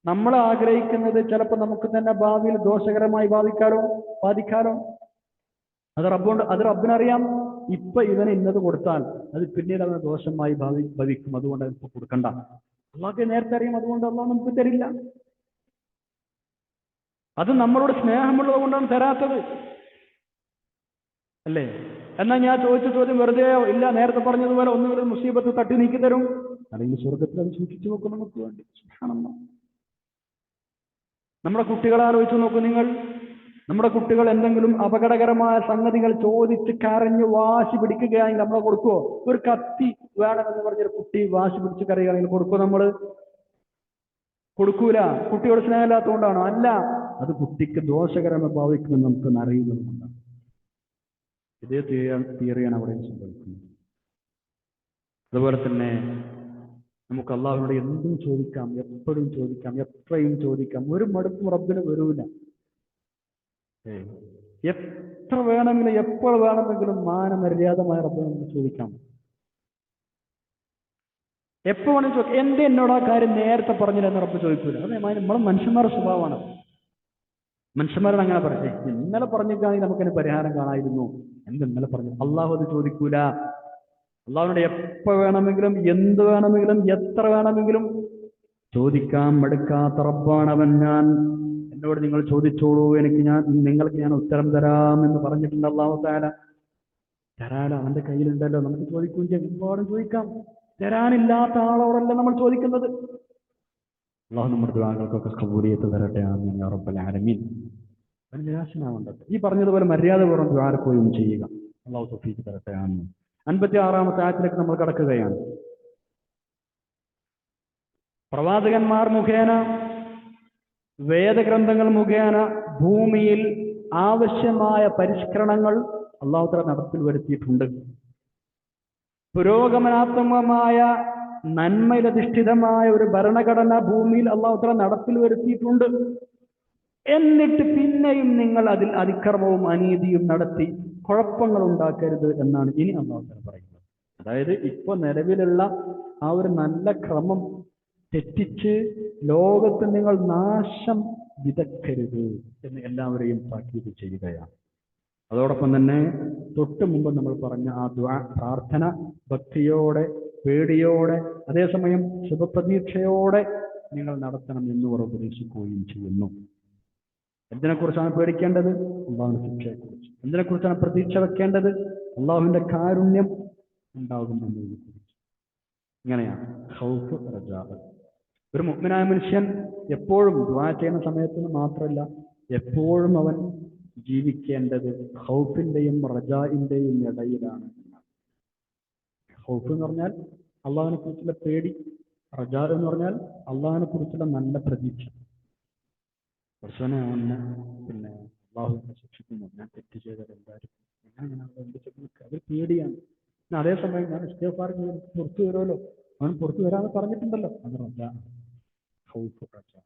നമ്മൾ ആഗ്രഹിക്കുന്നത് ചിലപ്പോൾ നമുക്ക് തന്നെ ഭാവിയിൽ ദോഷകരമായി ബാധിക്കാലോ. അത് റബ്ബിനറിയാം. ഇപ്പൊ ഇവന് ഇന്നത് കൊടുത്താൽ അത് പിന്നീട് അവന് ദോഷമായി ഭവിക്കും. അതുകൊണ്ട് ഇപ്പൊ കൊടുക്കണ്ട. അള്ളാഹ്ക്ക് നേരത്തെ അറിയാം. അതുകൊണ്ട് അള്ളാഹ് നമുക്ക് തരില്ല. അത് നമ്മളോട് സ്നേഹമുള്ളത് കൊണ്ടാണ് തരാത്തത്, അല്ലേ? എന്നാൽ ഞാൻ ചോദിച്ച ചോദ്യം വെറുതെയോ ഇല്ല, നേരത്തെ പറഞ്ഞതുപോലെ ഒന്നുകിൽ മുസീബത്ത് തട്ടി നീക്കി തരും, അല്ലെങ്കിൽ സ്വർഗത്തിൽ അത് സൂക്ഷിച്ചു നോക്കും നമുക്ക് വേണ്ടി. സുബ്ഹാനല്ലാഹ്. നമ്മുടെ കുട്ടികളെ ആലോചിച്ച് നോക്കൂ നിങ്ങൾ. നമ്മുടെ കുട്ടികൾ എന്തെങ്കിലും അപകടകരമായ സംഗതികൾ ചോദിച്ച് കരഞ്ഞ് വാശി പിടിക്കുകയാണെങ്കിൽ നമ്മളെ കൊടുക്കുവോ? ഒരു കത്തി വേണമെന്ന് പറഞ്ഞൊരു കുട്ടി വാശി പിടിച്ച് കരയുകയാണെങ്കിൽ കൊടുക്കുമോ? നമ്മൾ കൊടുക്കൂല. കുട്ടിയോട് സ്നേഹമില്ലാത്തതുകൊണ്ടാണോ? അല്ല, അത് കുട്ടിക്ക് ദോഷകരമായി ഭാവിക്കുമെന്ന് നമുക്ക് അറിയുന്നത് കൊണ്ടാണ്. ഇതേ തിയറിയാണ് അവിടെ സംഭവിക്കുന്നത്. അതുപോലെ തന്നെ നമുക്ക് അള്ളാഹുവിനോട് എന്തും ചോദിക്കാം, എപ്പോഴും ചോദിക്കാം, എത്രയും ചോദിക്കാം. ഒരു മടുപ്പും റബ്ബിന് വരൂല. എത്ര വേണമെങ്കിലും എപ്പോൾ വേണമെങ്കിലും മാനമര്യാദമായ റബ്ബിനെ നമുക്ക് ചോദിക്കാം. എപ്പോ വേണമെങ്കിൽ ചോദിക്കാം. എന്നോട് ആ കാര്യം നേരത്തെ പറഞ്ഞില്ലെന്ന് റബ്ബ് ചോദിക്കൂല. അതെ, നമ്മളെ മനുഷ്യന്മാരുടെ സ്വഭാവമാണ്. മനുഷ്യന്മാരോട് അങ്ങനെ പറയേ, ഇന്നലെ പറഞ്ഞിട്ടാണെങ്കിൽ നമുക്കതിന് പരിഹാരം കാണായിരുന്നു. ഇന്നലെ പറഞ്ഞു. അള്ളാഹു അത് ചോദിക്കൂല. അള്ളാഹുവിനോട് എപ്പോ വേണമെങ്കിലും എന്ത് വേണമെങ്കിലും എത്ര വേണമെങ്കിലും ചോദിക്കാൻ മടുക്കാത്ത റബ്ബാണവൻ. എന്നോട് നിങ്ങൾ ചോദിച്ചോളൂ, നിങ്ങൾക്ക് ഞാൻ ഉത്തരം തരാം എന്ന് പറഞ്ഞിട്ടുണ്ട് അള്ളാഹു തആല. തരാലോ, അവന്റെ കയ്യിലുണ്ടല്ലോ. നമുക്ക് ചോദിക്കുകയും ചെയ്യാം, ഒരുപാടും ചോദിക്കാം. തരാനില്ലാത്ത ആളോടല്ല നമ്മൾ ചോദിക്കുന്നത്. അള്ളാഹു നമ്മുടെ ദുആകൾക്കൊക്കെ ഖബൂലിയത്ത് തരട്ടെ. ആമീൻ യാ റബ്ബൽ ആലമീൻ. നിരാശനാവേണ്ടത്. ഈ പറഞ്ഞതുപോലെ മര്യാദപൂർവ്വം ദുആർക്കുകയും ചെയ്യുക. അള്ളാഹു തൗഫീഖ് തരട്ടെ. ആമീൻ. 56-ാമത്തെ ആയത്തിലേക്ക് നമ്മൾ കടക്കുകയാണ്. പ്രവാചകന്മാർ മുഖേന, വേദഗ്രന്ഥങ്ങൾ മുഖേന ഭൂമിയിൽ ആവശ്യമായ പരിഷ്കരണങ്ങൾ അള്ളാഹു തആല നടപ്പിൽ വരുത്തിയിട്ടുണ്ട്. പുരോഗമനാത്മകമായ നന്മയിലധിഷ്ഠിതമായ ഒരു ഭരണഘടന ഭൂമിയിൽ അള്ളാഹു തആല നടപ്പിൽ വരുത്തിയിട്ടുണ്ട്. എന്നിട്ട് പിന്നെയും നിങ്ങൾ അതിൽ അതിക്രമവും അനീതിയും നടത്തി കുഴപ്പങ്ങൾ ഉണ്ടാക്കരുത് എന്നാണ് ഇനി അള്ളാഹു തആല പറയുന്നത്. അതായത് ഇപ്പൊ നിലവിലുള്ള ആ ഒരു നല്ല ക്രമം തെറ്റിച്ച് ലോകത്ത് നിങ്ങൾ നാശം വിതക്കരുത് എന്ന് എല്ലാവരെയും താക്കീത് ചെയ്യുകയാണ്. അതോടൊപ്പം തന്നെ തൊട്ട് മുമ്പ് നമ്മൾ പറഞ്ഞ ആ ദുആ, പ്രാർത്ഥന ഭക്തിയോടെ, പേടിയോടെ, അതേസമയം ശുഭപ്രതീക്ഷയോടെ നിങ്ങൾ നടത്തണം എന്ന് അവർ ഉപദേശിക്കുകയും ചെയ്യുന്നു. എന്തിനെക്കുറിച്ചാണ് പേടിക്കേണ്ടത്? അള്ളാഹുവിന്റെ ശിക്ഷയെക്കുറിച്ച്. എന്തിനെക്കുറിച്ചാണ് പ്രതീക്ഷ വെക്കേണ്ടത്? അള്ളാഹുവിന്റെ കാരുണ്യം ഉണ്ടാകുമെന്നതിനെ കുറിച്ച്. ഇങ്ങനെയാണ് ഖൗഫ്, റജാ. ഒരു മുഅ്മിനായ മനുഷ്യൻ എപ്പോഴും ദുആ ചെയ്യുന്ന സമയത്തിന് മാത്രമല്ല, എപ്പോഴും അവൻ ജീവിക്കേണ്ടത് ഖൗഫിന്റെയും റജാഇന്റെയും ഇടയിലാണ്. ഖൗഫ് എന്ന് പറഞ്ഞാൽ അള്ളാഹുവിനെ കുറിച്ചുള്ള പേടി, റജാ എന്ന് പറഞ്ഞാൽ അള്ളാഹുവിനെ കുറിച്ചുള്ള നല്ല പ്രതീക്ഷ. കുറച്ചവനെ അവനെ അള്ളാഹുവിനെ ശിക്ഷിക്കുന്നു, ഞാൻ തെറ്റ് ചെയ്താൽ എന്തായിരിക്കും, അത് പേടിയാണ്. അതേസമയം ഞാൻ ഇസ്തിഗ്ഫാർ ചെയ്ത് പുറത്തു വരുമല്ലോ, അവൻ പുറത്തു വരാമെന്ന് പറഞ്ഞിട്ടുണ്ടല്ലോ, അത് റജാ, ഖൗഫ്, റജാ.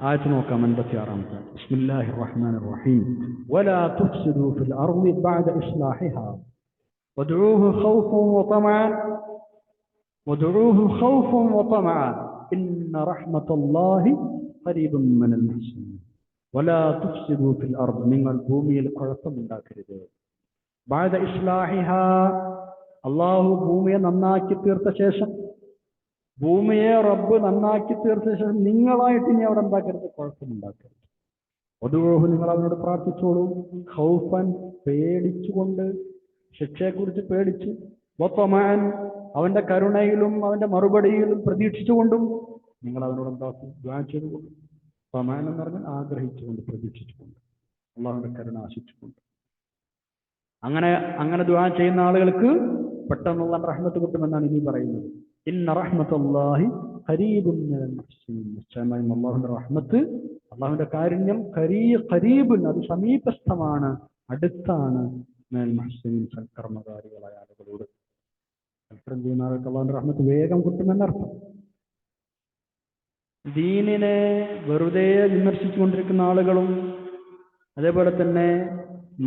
ആയത്ത് നോക്കാം. 56-ാമത്തെ. ബിസ്മില്ലാഹിർ റഹ്മാനിർ റഹീം. വലാ തുഫ്സിദൂ ഫിൽ അർളി ബഅദ ഇസ്ലാഹിഹാ വദ്ഊഹു ഖൗഫൻ വതമഅൻ ഇന്ന റഹ്മത്തല്ലാഹി ഖരീബുൻ മിനൽ മുഹ്സിനീൻ. വലാ തുഫ്സിദൂ ഫിൽ അർളി, നിങ്ങൾ ഭൂമിയിൽ കുഴപ്പമുണ്ടാക്കരുത്. ബഅദ ഇസ്ലാഹിഹാ, അല്ലാഹു ഭൂമിയെ നന്നാക്കി തീർത്ത ശേഷം, ഭൂമിയെ റബ്ബ് നന്നാക്കി തീർത്ത ശേഷം നിങ്ങളായിട്ട് ഇനി അവിടെ എന്താക്കരുത്? കുഴപ്പമുണ്ടാക്കരുത്. വദൂഹു, നിങ്ങൾ അവനോട് പ്രാർത്ഥിച്ചോളൂ. ഖൗഫൻ, പേടിച്ചുകൊണ്ട്, ശിക്ഷയെക്കുറിച്ച് പേടിച്ച്, വതമഅൻ, അവന്റെ കരുണയിലും അവന്റെ മറുപടിയിലും പ്രതീക്ഷിച്ചുകൊണ്ടും നിങ്ങൾ അവനോട് എന്താക്കും? ദുആ ചെയ്തുകൊണ്ട്. തമഅൻ എന്ന് പറഞ്ഞാൽ ആഗ്രഹിച്ചുകൊണ്ട്, പ്രതീക്ഷിച്ചുകൊണ്ട്, അള്ളാഹുവിന്റെ കരുണ ആശിച്ചുകൊണ്ട്. അങ്ങനെ ദുആ ചെയ്യുന്ന ആളുകൾക്ക് പെട്ടെന്നുള്ള റഹ്മത്ത് കിട്ടുമെന്നാണ് ഇനി പറയുന്നത്. ഇന്ന റഹ്മത്തല്ലാഹി ഖരീബുൻ മിനൽ മുഹ്സിനീൻ. നിശ്ചയമായും അള്ളാഹുവിന്റെ റഹ്മത്ത്, അള്ളാഹുവിന്റെ കാരുണ്യം ഖരീബുൻ, അത് സമീപസ്ഥമാണ്, അടുത്താണ്. മിനൽ മുഹ്സിനീൻ, സൽക്കർമ്മകാരികളായ ആളുകളോട്. സൽക്കരം ചെയ്യുന്ന ആൾക്ക് അള്ളാഹുവിന്റെ റഹ്മത്ത് വേഗം കിട്ടുമെന്നർത്ഥം. ദീനിനെ വെറുതെ വിമർശിച്ചുകൊണ്ടിരിക്കുന്ന ആളുകളും, അതേപോലെ തന്നെ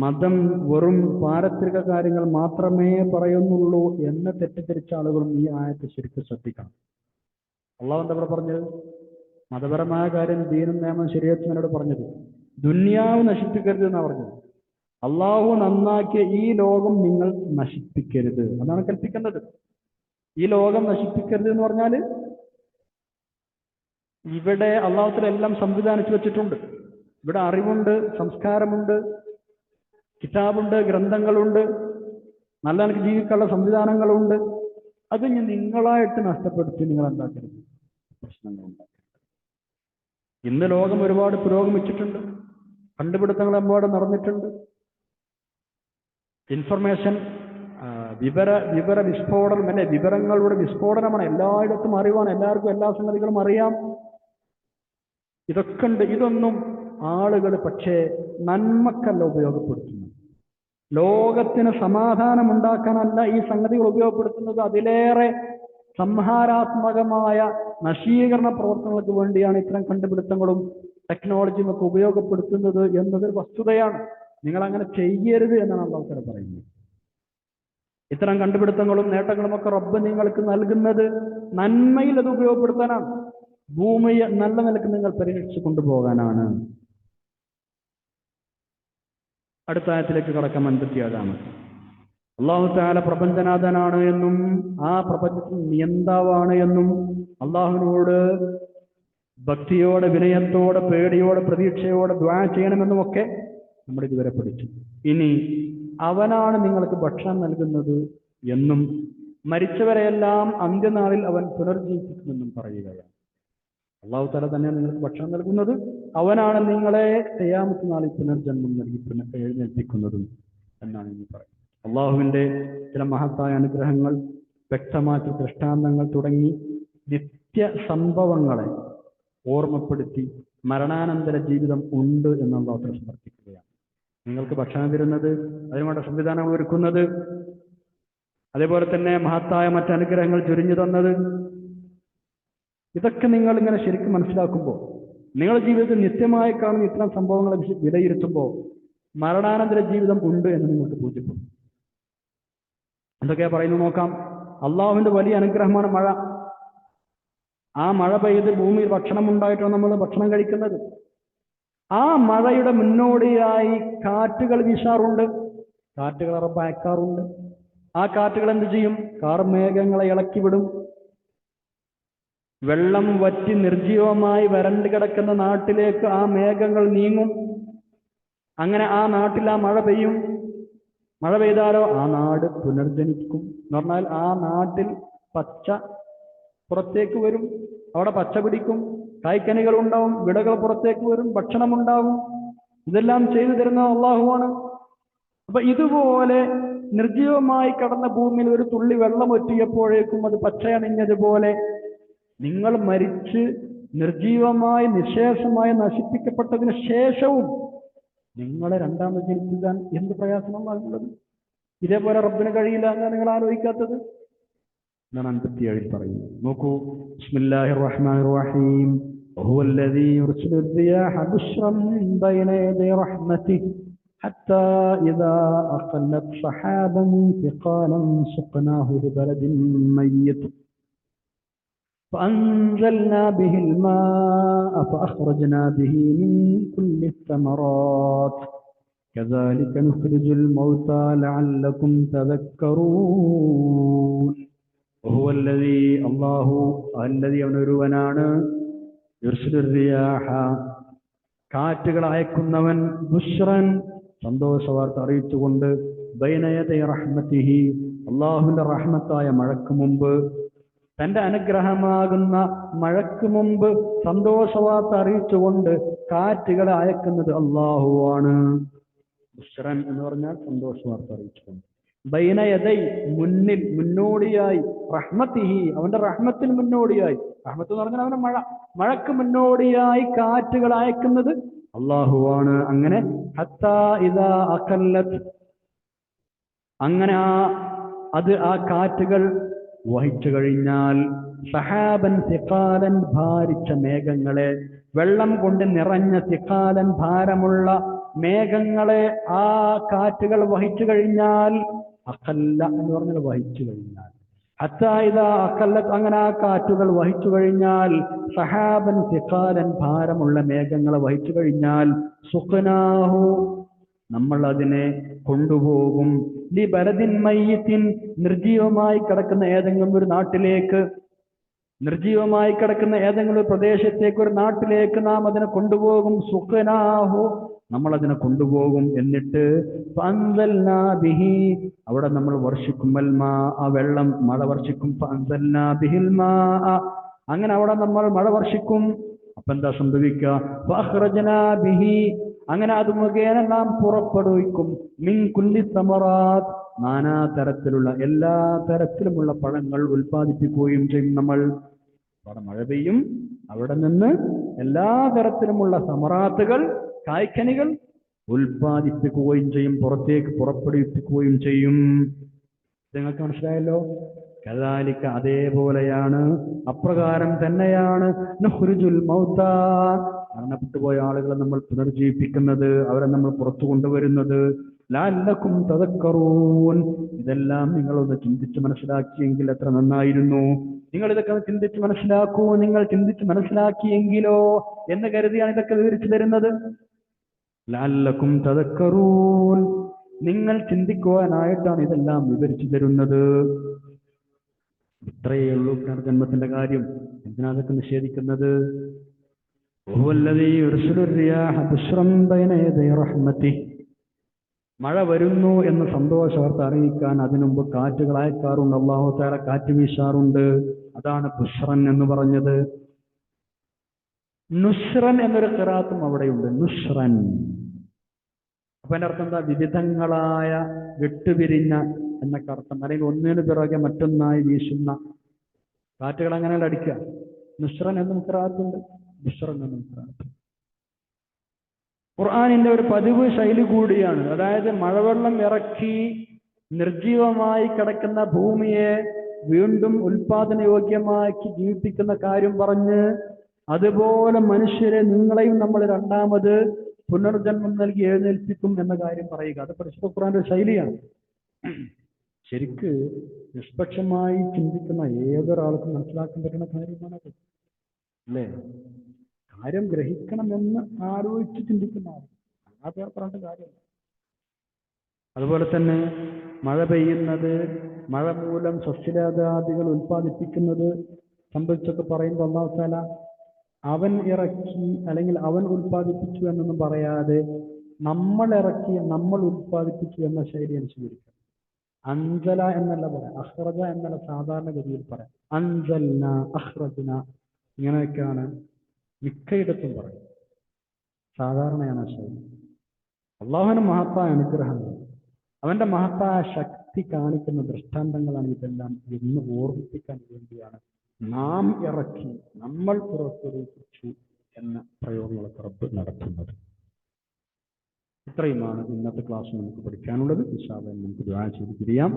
മതം വെറും പാരത്രിക കാര്യങ്ങൾ മാത്രമേ പറയുന്നുള്ളൂ എന്ന് തെറ്റിദ്ധരിച്ച ആളുകളും ഈ ആയത്ത് ശരിക്കും ശ്രദ്ധിക്കണം. അള്ളാഹു എന്താ ഇവിടെ പറഞ്ഞത്? മതപരമായ കാര്യം ദീനും നിയമം ശരീഅത്തും എന്നോട് പറഞ്ഞത്. ദുന്യാവ് നശിപ്പിക്കരുത് എന്നാണ് പറഞ്ഞത്. അള്ളാഹു നന്നാക്കിയ ഈ ലോകം നിങ്ങൾ നശിപ്പിക്കരുത് എന്നാണ് കൽപ്പിക്കുന്നത്. ഈ ലോകം നശിപ്പിക്കരുത് എന്ന് പറഞ്ഞാൽ ഇവിടെ അള്ളാഹുത്തിലെല്ലാം സംവിധാനിച്ചു വെച്ചിട്ടുണ്ട്. ഇവിടെ അറിവുണ്ട്, സംസ്കാരമുണ്ട്, കിതാബുണ്ട്, ഗ്രന്ഥങ്ങളുണ്ട്, നല്ല എനിക്ക് ജീവിക്കാനുള്ള സംവിധാനങ്ങളുണ്ട്. അത് നിങ്ങളായിട്ട് നഷ്ടപ്പെടുത്തി നിങ്ങൾ എന്താക്കരുത്, പ്രശ്നങ്ങൾ ഉണ്ടാക്കരുത്. ഇന്ന് ലോകം ഒരുപാട് പുരോഗമിച്ചിട്ടുണ്ട്, കണ്ടുപിടുത്തങ്ങൾ ഒരുപാട് നടന്നിട്ടുണ്ട്. ഇൻഫർമേഷൻ വിവര വിസ്ഫോടനം, അല്ലെ, വിവരങ്ങളുടെ വിസ്ഫോടനമാണ്. എല്ലായിടത്തും അറിവാണ്, എല്ലാവർക്കും എല്ലാ സംഗതികളും അറിയാം. ഇതൊക്കെ ഉണ്ട്. ഇതൊന്നും ആളുകൾ പക്ഷേ നന്മക്കല്ല ഉപയോഗപ്പെടുത്തുന്നു. ലോകത്തിന് സമാധാനം ഉണ്ടാക്കാനല്ല ഈ സംഗതികൾ ഉപയോഗപ്പെടുത്തുന്നത്. അതിലേറെ സംഹാരാത്മകമായ നശീകരണ പ്രവർത്തനങ്ങൾക്ക് വേണ്ടിയാണ് ഇത്തരം കണ്ടുപിടുത്തങ്ങളും ടെക്നോളജിയും ഒക്കെ ഉപയോഗപ്പെടുത്തുന്നത് എന്നതൊരു വസ്തുതയാണ്. നിങ്ങൾ അങ്ങനെ ചെയ്യരുത് എന്നാണ് ആൾക്കാർ പറയുന്നത്. ഇത്തരം കണ്ടുപിടുത്തങ്ങളും നേട്ടങ്ങളും ഒക്കെ റബ്ബ് നിങ്ങൾക്ക് നൽകുന്നത് നന്മയിൽ അത് ഉപയോഗപ്പെടുത്താനാണ്. ഭൂമിയെ നല്ല നിലക്ക് നിങ്ങൾ പരിരക്ഷിച്ചു കൊണ്ടുപോകാനാണ്. അടുത്ത ആയത്തിലേക്ക് കടക്കാം. 57 അള്ളാഹു തആല പ്രപഞ്ചനാഥനാണ് എന്നും ആ പ്രപഞ്ചത്തിൽ നിയന്താവാണ് എന്നും അള്ളാഹുവിനോട് ഭക്തിയോടെ, വിനയത്തോടെ, പേടിയോടെ, പ്രതീക്ഷയോടെ ദുആ ചെയ്യണമെന്നും ഒക്കെ നമ്മൾ ഇതുവരെ പഠിച്ചു. ഇനി അവനാണ് നിങ്ങൾക്ക് ഭക്ഷണം നൽകുന്നത് എന്നും മരിച്ചവരെയെല്ലാം അന്ത്യനാളിൽ അവൻ പുനർജീവിപ്പിക്കുമെന്നും പറയുകയാണ്. അള്ളാഹു തആല തന്നെയാണ് നിങ്ങൾക്ക് ഭക്ഷണം നൽകുന്നത്. അവനാണ് നിങ്ങളെ ഖിയാമത്ത് നാളിൽ പുനർജന്മം നൽകി എഴുന്നേൽപ്പിക്കുന്നതും എന്നാണ് ഇനി പറയുന്നത്. അള്ളാഹുവിൻ്റെ ചില മഹത്തായ അനുഗ്രഹങ്ങൾ, വ്യക്തമാക്കിയ ദൃഷ്ടാന്തങ്ങൾ തുടങ്ങി നിത്യ സംഭവങ്ങളെ ഓർമ്മപ്പെടുത്തി മരണാനന്തര ജീവിതം ഉണ്ട് എന്ന് അള്ളാഹു തആല സമർപ്പിക്കുകയാണ്. നിങ്ങൾക്ക് ഭക്ഷണം തരുന്നത്, അതിനുവേണ്ട സംവിധാനങ്ങൾ ഒരുക്കുന്നത്, അതേപോലെ തന്നെ മഹത്തായ മറ്റനുഗ്രഹങ്ങൾ ചൊരിഞ്ഞു തന്നത്, ഇതൊക്കെ നിങ്ങൾ ഇങ്ങനെ ശരിക്കും മനസ്സിലാക്കുമ്പോൾ, നിങ്ങളുടെ ജീവിതത്തിൽ നിത്യമായി കാണുന്ന ഇത്തരം സംഭവങ്ങളെ വിലയിരുത്തുമ്പോൾ മരണാനന്തര ജീവിതം ഉണ്ട് എന്ന് നിങ്ങൾക്ക് ബോധ്യപ്പെടും. എന്തൊക്കെയാ പറയുന്നത് നോക്കാം. അള്ളാഹുവിന്റെ വലിയ അനുഗ്രഹമാണ് മഴ. ആ മഴ പെയ്ത് ഭൂമിയിൽ ഭക്ഷണം ഉണ്ടായിട്ടാണ് നമ്മൾ ഭക്ഷണം കഴിക്കുന്നത്. ആ മഴയുടെ മുന്നോടിയായി കാറ്റുകൾ വീശാറുണ്ട്, കാറ്റുകൾ റബ്ബ് അയക്കാറുണ്ട്. ആ കാറ്റുകൾ എന്ത് ചെയ്യും? കാർമേഘങ്ങളെ ഇളക്കി വിടും. വെള്ളം വറ്റി നിർജീവമായി വരണ്ട് കിടക്കുന്ന നാട്ടിലേക്ക് ആ മേഘങ്ങൾ നീങ്ങും. അങ്ങനെ ആ നാട്ടിൽ ആ മഴ പെയ്യും. മഴ പെയ്താലോ ആ നാട് പുനർജനിക്കും. എന്ന് പറഞ്ഞാൽ ആ നാട്ടിൽ പച്ച പുറത്തേക്ക് വരും, അവിടെ പച്ച പിടിക്കും, കായ്ക്കനികൾ ഉണ്ടാവും, വിളകൾ പുറത്തേക്ക് വരും, ഭക്ഷണം ഉണ്ടാകും. ഇതെല്ലാം ചെയ്തു തരുന്ന അള്ളാഹുവാണ്. അപ്പൊ ഇതുപോലെ നിർജീവമായി കടന്ന ഭൂമിയിൽ ഒരു തുള്ളി വെള്ളം ഒറ്റിയപ്പോഴേക്കും അത് പച്ചയണിഞ്ഞതുപോലെ നിങ്ങൾ മരിച്ച് നിർജീവമായി നിശേഷമായി നശിപ്പിക്കപ്പെട്ടതിന് ശേഷവും നിങ്ങളെ രണ്ടാമത് ജനിപ്പിക്കാൻ എന്ത് പ്രയാസമാണുള്ളത്? ഇതേപോലെ റബ്ബിന് കഴിയില്ല എന്നാണ് നിങ്ങൾ ആലോചിക്കാത്തത് എന്നാണ് 57 പറയുന്നത്. നോക്കൂ, ബിസ്മില്ലാഹിർ റഹ്മാനിർ റഹീം. വഹുവല്ലദീ യുർസിലു الرياح بشرا بين يدي رحمته حتى إذا أقلت سحابا ثقالا سقناه لبلد ميت فأنزلنا به الماء فأخرجنا به من كل الثمرات كذلك نخرج الموتى لعلكم تذكرون. وهو الذي الله الذي ينورونان يرسل الرياح കാറ്റുകൾ അയക്കുന്നവൻ, ബുശ്റൻ സന്തോഷവാർത്ത അറിയിച്ചുകൊണ്ട്, ബൈന യദൈ റഹ്മതിഹി അള്ളാഹുവിന്റെ റഹ്മത്തായ മഴക്ക് മുമ്പ്, തന്റെ അനുഗ്രഹമാകുന്ന മഴക്ക് മുമ്പ് സന്തോഷവാർത്ത അറിയിച്ചുകൊണ്ട് കാറ്റുകളെ അയക്കുന്നത് അള്ളാഹുവാണ്. ബുശ്റൻ എന്ന് പറഞ്ഞാൽ സന്തോഷവാർത്ത അറിയിച്ചുകൊണ്ട്, ബൈന യദൈ മുന്നിൽ, മുന്നോടിയായി, റഹ്മതിഹി അവന്റെ റഹ്മത്തിന് മുന്നോടിയായി, റഹ്മത്ത് എന്ന് പറഞ്ഞാൽ അവന്റെ മഴക്ക് മുന്നോടിയായി കാറ്റുകൾ അയക്കുന്നത് അള്ളാഹുവാണ്. അങ്ങനെ ഹത്താ ഇദാ അഖല്ലത്, അങ്ങനെ ആ കാറ്റുകൾ വഹിച്ചു കഴിഞ്ഞാൽ, സഹാബൻ സിഖാലൻ ഭാരിച്ച മേഘങ്ങളെ, വെള്ളം കൊണ്ട് നിറഞ്ഞ സിഖാലൻ ഭാരമുള്ള മേഘങ്ങളെ ആ കാറ്റുകൾ വഹിച്ചു കഴിഞ്ഞാൽ, അഖല്ല എന്ന് പറഞ്ഞാൽ വഹിച്ചു കഴിഞ്ഞാൽ, ഹത്താ ഇദാ അഖല്ലത്, അങ്ങനെ ആ കാറ്റുകൾ വഹിച്ചു കഴിഞ്ഞാൽ, സഹാബൻ സിഖാലൻ, ഭാരമുള്ള മേഘങ്ങളെ വഹിച്ചു കഴിഞ്ഞാൽ, സുഖനാഹു, നമ്മൾ അതിനെ കൊണ്ടുപോകും, ലി ബലദിൻ മയ്യിത്തിൻ, നിർജീവമായി കിടക്കുന്ന ഏതെങ്കിലും ഒരു നാട്ടിലേക്ക്, നിർജീവമായി കിടക്കുന്ന ഏതെങ്കിലും ഒരു പ്രദേശത്തേക്ക്, ഒരു നാട്ടിലേക്ക് നാം അതിനെ കൊണ്ടുപോകും. സുഖനാഹു, നമ്മൾ അതിനെ കൊണ്ടുപോകും. എന്നിട്ട് ഫഅൻസൽനാ ബിഹി, അവിടെ നമ്മൾ വർഷിക്കും, അൽമാ, ആ വെള്ളം, മഴ വർഷിക്കും. ഫഅൻസൽനാ ബിഹിൽ മാ, അങ്ങനെ അവിടെ നമ്മൾ മഴ വർഷിക്കും. അപ്പൊ എന്താ സംഭവിക്കുക? ഫഅഖ്റജ്നാ ബിഹി, അങ്ങനെ അത് മുഖേന നാം പുറപ്പെടുവിക്കും, മിൻ കുല്ലി സമറാത്ത്, നാനാ തരത്തിലുള്ള, എല്ലാ തരത്തിലുമുള്ള പഴങ്ങൾ ഉൽപ്പാദിപ്പിക്കുകയും ചെയ്യും നമ്മൾ. അവിടെ മഴ പെയ്യും, അവിടെ നിന്ന് എല്ലാ തരത്തിലുമുള്ള സമറാത്തുകൾ, കായ്ക്കനികൾ ഉൽപ്പാദിപ്പിക്കുകയും ചെയ്യും, പുറത്തേക്ക് പുറപ്പെടുവിപ്പിക്കുകയും ചെയ്യും. നിങ്ങൾക്ക് മനസ്സിലായല്ലോ? കദാലിക, അതേപോലെയാണ്, അപ്രകാരം തന്നെയാണ്, നുഖ്രിജുൽ മൗതാ, മരണപ്പെട്ടു പോയ ആളുകളെ നമ്മൾ പുനർജീവിപ്പിക്കുന്നത്, അവരെ നമ്മൾ പുറത്തു കൊണ്ടുവരുന്നത്. ലഅല്ലക്കും തദക്കറൂൻ, ഇതെല്ലാം നിങ്ങളൊന്ന് ചിന്തിച്ച് മനസ്സിലാക്കിയെങ്കിൽ എത്ര നന്നായിരുന്നു. നിങ്ങൾ ഇതൊക്കെ ചിന്തിച്ച് മനസ്സിലാക്കൂ, നിങ്ങൾ ചിന്തിച്ച് മനസ്സിലാക്കിയെങ്കിലോ എന്ന് കരുതിയാണ് ഇതൊക്കെ വിവരിച്ചു തരുന്നത്. ലഅല്ലക്കും തദക്കറൂൻ, നിങ്ങൾ ചിന്തിക്കുവാനായിട്ടാണ് ഇതെല്ലാം വിവരിച്ചു തരുന്നത്. ഇത്രയേ ഉള്ളൂ പുനർജന്മത്തിന്റെ കാര്യം. എന്തിനാ അതൊക്കെ നിഷേധിക്കുന്നത്? മഴ വരുന്നു എന്ന് സന്തോഷവാർത്ത അറിയിക്കാൻ അതിനുമുമ്പ് കാറ്റുകൾ അയക്കാറുണ്ട്. അല്ലാഹു തആല കാറ്റ് വീശാറുണ്ട്. അതാണ് ബുഷ്റൻ എന്ന് പറഞ്ഞത്. നുഷ്റൻ എന്നൊരു ഖിറാഅത്തും അവിടെയുണ്ട്, നുഷ്റൻ. അപ്പൊ അതിന്റെ അർത്ഥം എന്താ? വിവിധങ്ങളായ, വിട്ടുപിരിഞ്ഞ എന്നൊക്കെ അർത്ഥം. അല്ലെങ്കിൽ ഒന്നിനു പിറകെ മറ്റൊന്നായി വീശുന്ന കാറ്റുകൾ അങ്ങനെയല്ല അടിക്കുക. നുഷ്റൻ എന്നും ഖിറാഅത്തുണ്ട്, ബുഷ്റൻ എന്നും ഖിറാഅത്തുണ്ട്. ഖുർആനിന്റെ ഒരു പതിവ് ശൈലി കൂടിയാണ്. അതായത് മഴവെള്ളം ഇറക്കി നിർജീവമായി കിടക്കുന്ന ഭൂമിയെ വീണ്ടും ഉൽപാദനയോഗ്യമാക്കി ജീവിപ്പിക്കുന്ന കാര്യം പറഞ്ഞ്, അതുപോലെ മനുഷ്യരെ, നിങ്ങളെയും നമ്മൾ രണ്ടാമത് പുനർജന്മം നൽകി എഴുന്നേൽപ്പിക്കും എന്ന കാര്യം പറയുക. അത് പരിശുദ്ധ ഖുർആന്റെ ഒരു ശൈലിയാണ്. ശരിക്ക് നിഷ്പക്ഷമായി ചിന്തിക്കുന്ന ഏതൊരാൾക്കും മനസ്സിലാക്കാൻ പറ്റുന്ന കാര്യമാണത്, അല്ലേ? കാര്യം ഗ്രഹിക്കണമെന്ന് ആലോചിച്ച് ചിന്തിക്കുന്ന ആൾ, അത് പറഞ്ഞ കാര്യമല്ല. അതുപോലെ തന്നെ മഴ പെയ്യുന്നത്, മഴ മൂലം സസ്യലതാദികൾ ഉൽപ്പാദിപ്പിക്കുന്നത് സംബന്ധിച്ചൊക്കെ പറയുമ്പോൾ അല്ലാഹു തആല അവൻ ഇറക്കി അല്ലെങ്കിൽ അവൻ ഉൽപ്പാദിപ്പിച്ചു എന്നൊന്നും പറയാതെ നമ്മൾ ഇറക്കി, നമ്മൾ ഉൽപ്പാദിപ്പിച്ചു എന്ന ശൈലിയാണ് സ്വീകരിക്കുക. അൻസല എന്നല്ല പറയാം, അഖ്റജ എന്നല്ല സാധാരണഗതിയിൽ പറയാം. അൻസൽന, അഖ്റജ്ന, ഇങ്ങനെയൊക്കെയാണ് മിക്കയിടത്തും പറയും. സാധാരണയാണ് ആ ശൈലി. അള്ളാഹുവിന് മഹത്തായ അനുഗ്രഹങ്ങൾ, അവന്റെ മഹത്തായ ശക്തി കാണിക്കുന്ന ദൃഷ്ടാന്തങ്ങളാണ് ഇതെല്ലാം എന്ന് ഓർമ്മിപ്പിക്കാൻ വേണ്ടിയാണ് നാം ഇറക്കി, നമ്മൾ പുറപ്പെടുവിച്ചു എന്ന പ്രയോഗങ്ങളൊക്കെ റബ്ബ് നടത്തുന്നത്. ഇത്രയുമാണ് ഇന്നത്തെ ക്ലാസ് നമുക്ക് പഠിക്കാനുള്ളത്. ഇൻഷാ അല്ലാഹ് നമുക്ക് ദുആ ചെയ്ത് പിരിയാം.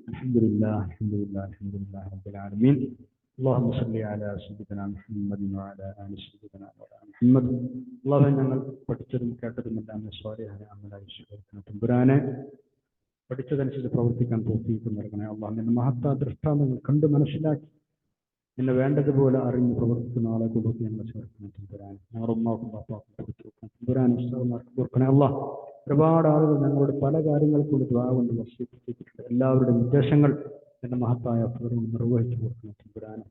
അൽഹംദുലില്ലാഹ് അൽഹംദുലില്ലാഹ് അൽഹംദുലില്ലാഹി റബ്ബിൽ ആലമീൻ. اللهم صل على سيدنا محمد وعلى آل سيدنا محمد. അല്ലാഹു ഞങ്ങൾ പഠിച്ചതും കേട്ടതുമെല്ലാം സ്വാലിഹായ അമലായി സ്വീകരിക്കണം തമ്പുരാനെ. പഠിച്ചതനുസരിച്ച് പ്രവർത്തിക്കാൻ തൗഫീഖ് നൽകണേ അല്ലാഹ്. നിന്റെ മഹത്തായ ദൃഷ്ടാന്തങ്ങൾ കണ്ട് മനസ്സിലാക്കി നിന്നെ വേണ്ടതുപോലെ അറിഞ്ഞ് പ്രവർത്തിക്കുന്ന ആളെ കൊടുത്ത് ഞങ്ങളെ ചേർക്കണം തമ്പുരാനെ. ഞങ്ങളുടെ ഉമ്മാക്കും ബാപ്പാക്കും കൊടുത്തു കൊടുക്കണം തമ്പുരാനെ. ഉസ്താദുമാർക്ക് കൊടുക്കണേ അല്ലാഹ്. ഒരുപാട് ആളുകൾ ഞങ്ങളുടെ പല കാര്യങ്ങൾക്കൊണ്ട് ദുആ കൊണ്ട് വസിയത്ത് എല്ലാവരുടെയും ഉദ്ദേശങ്ങൾ എന്റെ മഹത്തായ അഫ്ദലും നിർവഹിച്ചു കൊടുക്കണം തമ്പുരാനെ.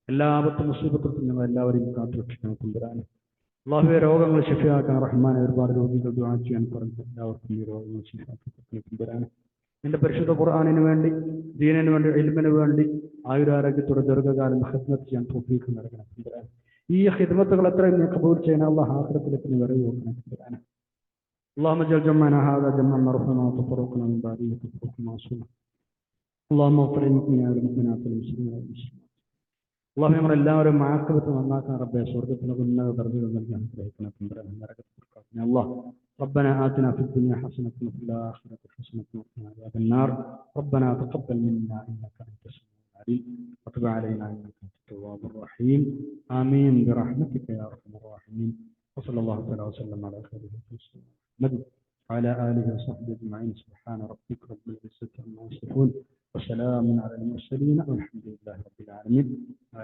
എല്ലാ ആപത്തും മുസീബത്തും ഞങ്ങൾ എല്ലാവരെയും കാത്തുരക്ഷിക്കണം തമ്പുരാനെ. അല്ലാഹുവേ, രോഗങ്ങൾ ശിഫയാക്കാൻ റഹ്മാനെ. ഒരുപാട് രോഗികൾ ദുആ ചെയ്യാൻ പറഞ്ഞു, എല്ലാവർക്കും ഈ രോഗങ്ങൾ ശിഫയാക്കി കൊടുക്കണം തമ്പുരാനെ. നിന്റെ പരിശുദ്ധ ഖുർആനിന് വേണ്ടി, ദീനിന് വേണ്ടി, ഇൽമിന് വേണ്ടി ആയുരാരോഗ്യത്തോടെ ദീർഘകാലം ഖിദ്മത്ത് ചെയ്യാൻ തൗഫീഖ് നൽകണം തമ്പുരാനെ. ഈ ഖിദ്മത്തുകൾ എത്രയും നീ ഖബൂൽ ചെയ്യണം അല്ലാഹ്. ആഖിറത്തിലേക്ക് നീ വരവ് കൊടുക്കണം തമ്പുരാനെ. اللهم اجعل جمعنا هذا جمعا مرحوما وتفرقنا من بعده تفرقا معصوما. اللهم اغفر للمؤمنين والمؤمنات والمسلمين والمسلمات. اللهم ഞങ്ങൾ എല്ലാവരും ആഖിറത്ത് നന്നാക്കാൻ റബ്ബേ. സ്വർഗ്ഗത്തിന് ഉന്നത ദർജകൾ നൽകി അനുഗ്രഹിക്കണം തമ്പുരാനെ. നരകത്തിൽ കൊടുക്കണം അല്ലാഹ്. ربنا آتنا في الدنيا حسنة وفي الآخرة حسنة وقنا عذاب النار. ربنا تقبل منا إنك أنت السميع العليم وتب علينا إنك أنت التواب الرحيم. آمين برحمتك يا أرحم الراحمين. وصلى الله تعالى وسلم على خير رسول محمد وعلى آله وصحبه أجمعين. سبحان ربك رب العزة عما يصفون. വസലാമുൻ അലൽ മുർസലീൻ വൽഹംദുലില്ലാഹി റബ്ബിൽ ആലമീൻ.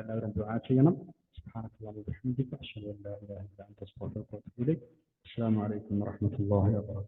എല്ലാവരും ദുആ ചെയ്യണം. സുബ്ഹാനക്കല്ലാഹി വബിഹംദിക അശ്ഹദു അൻ ലാ ഇലാഹ ഇല്ല അൻത അസ്തഗ്ഫിറുക വഅത്തുബു ഇലൈക്. അസ്സലാമു അലൈക്കും വറഹ്മത്തുള്ളാഹി വബറകാതുഹു.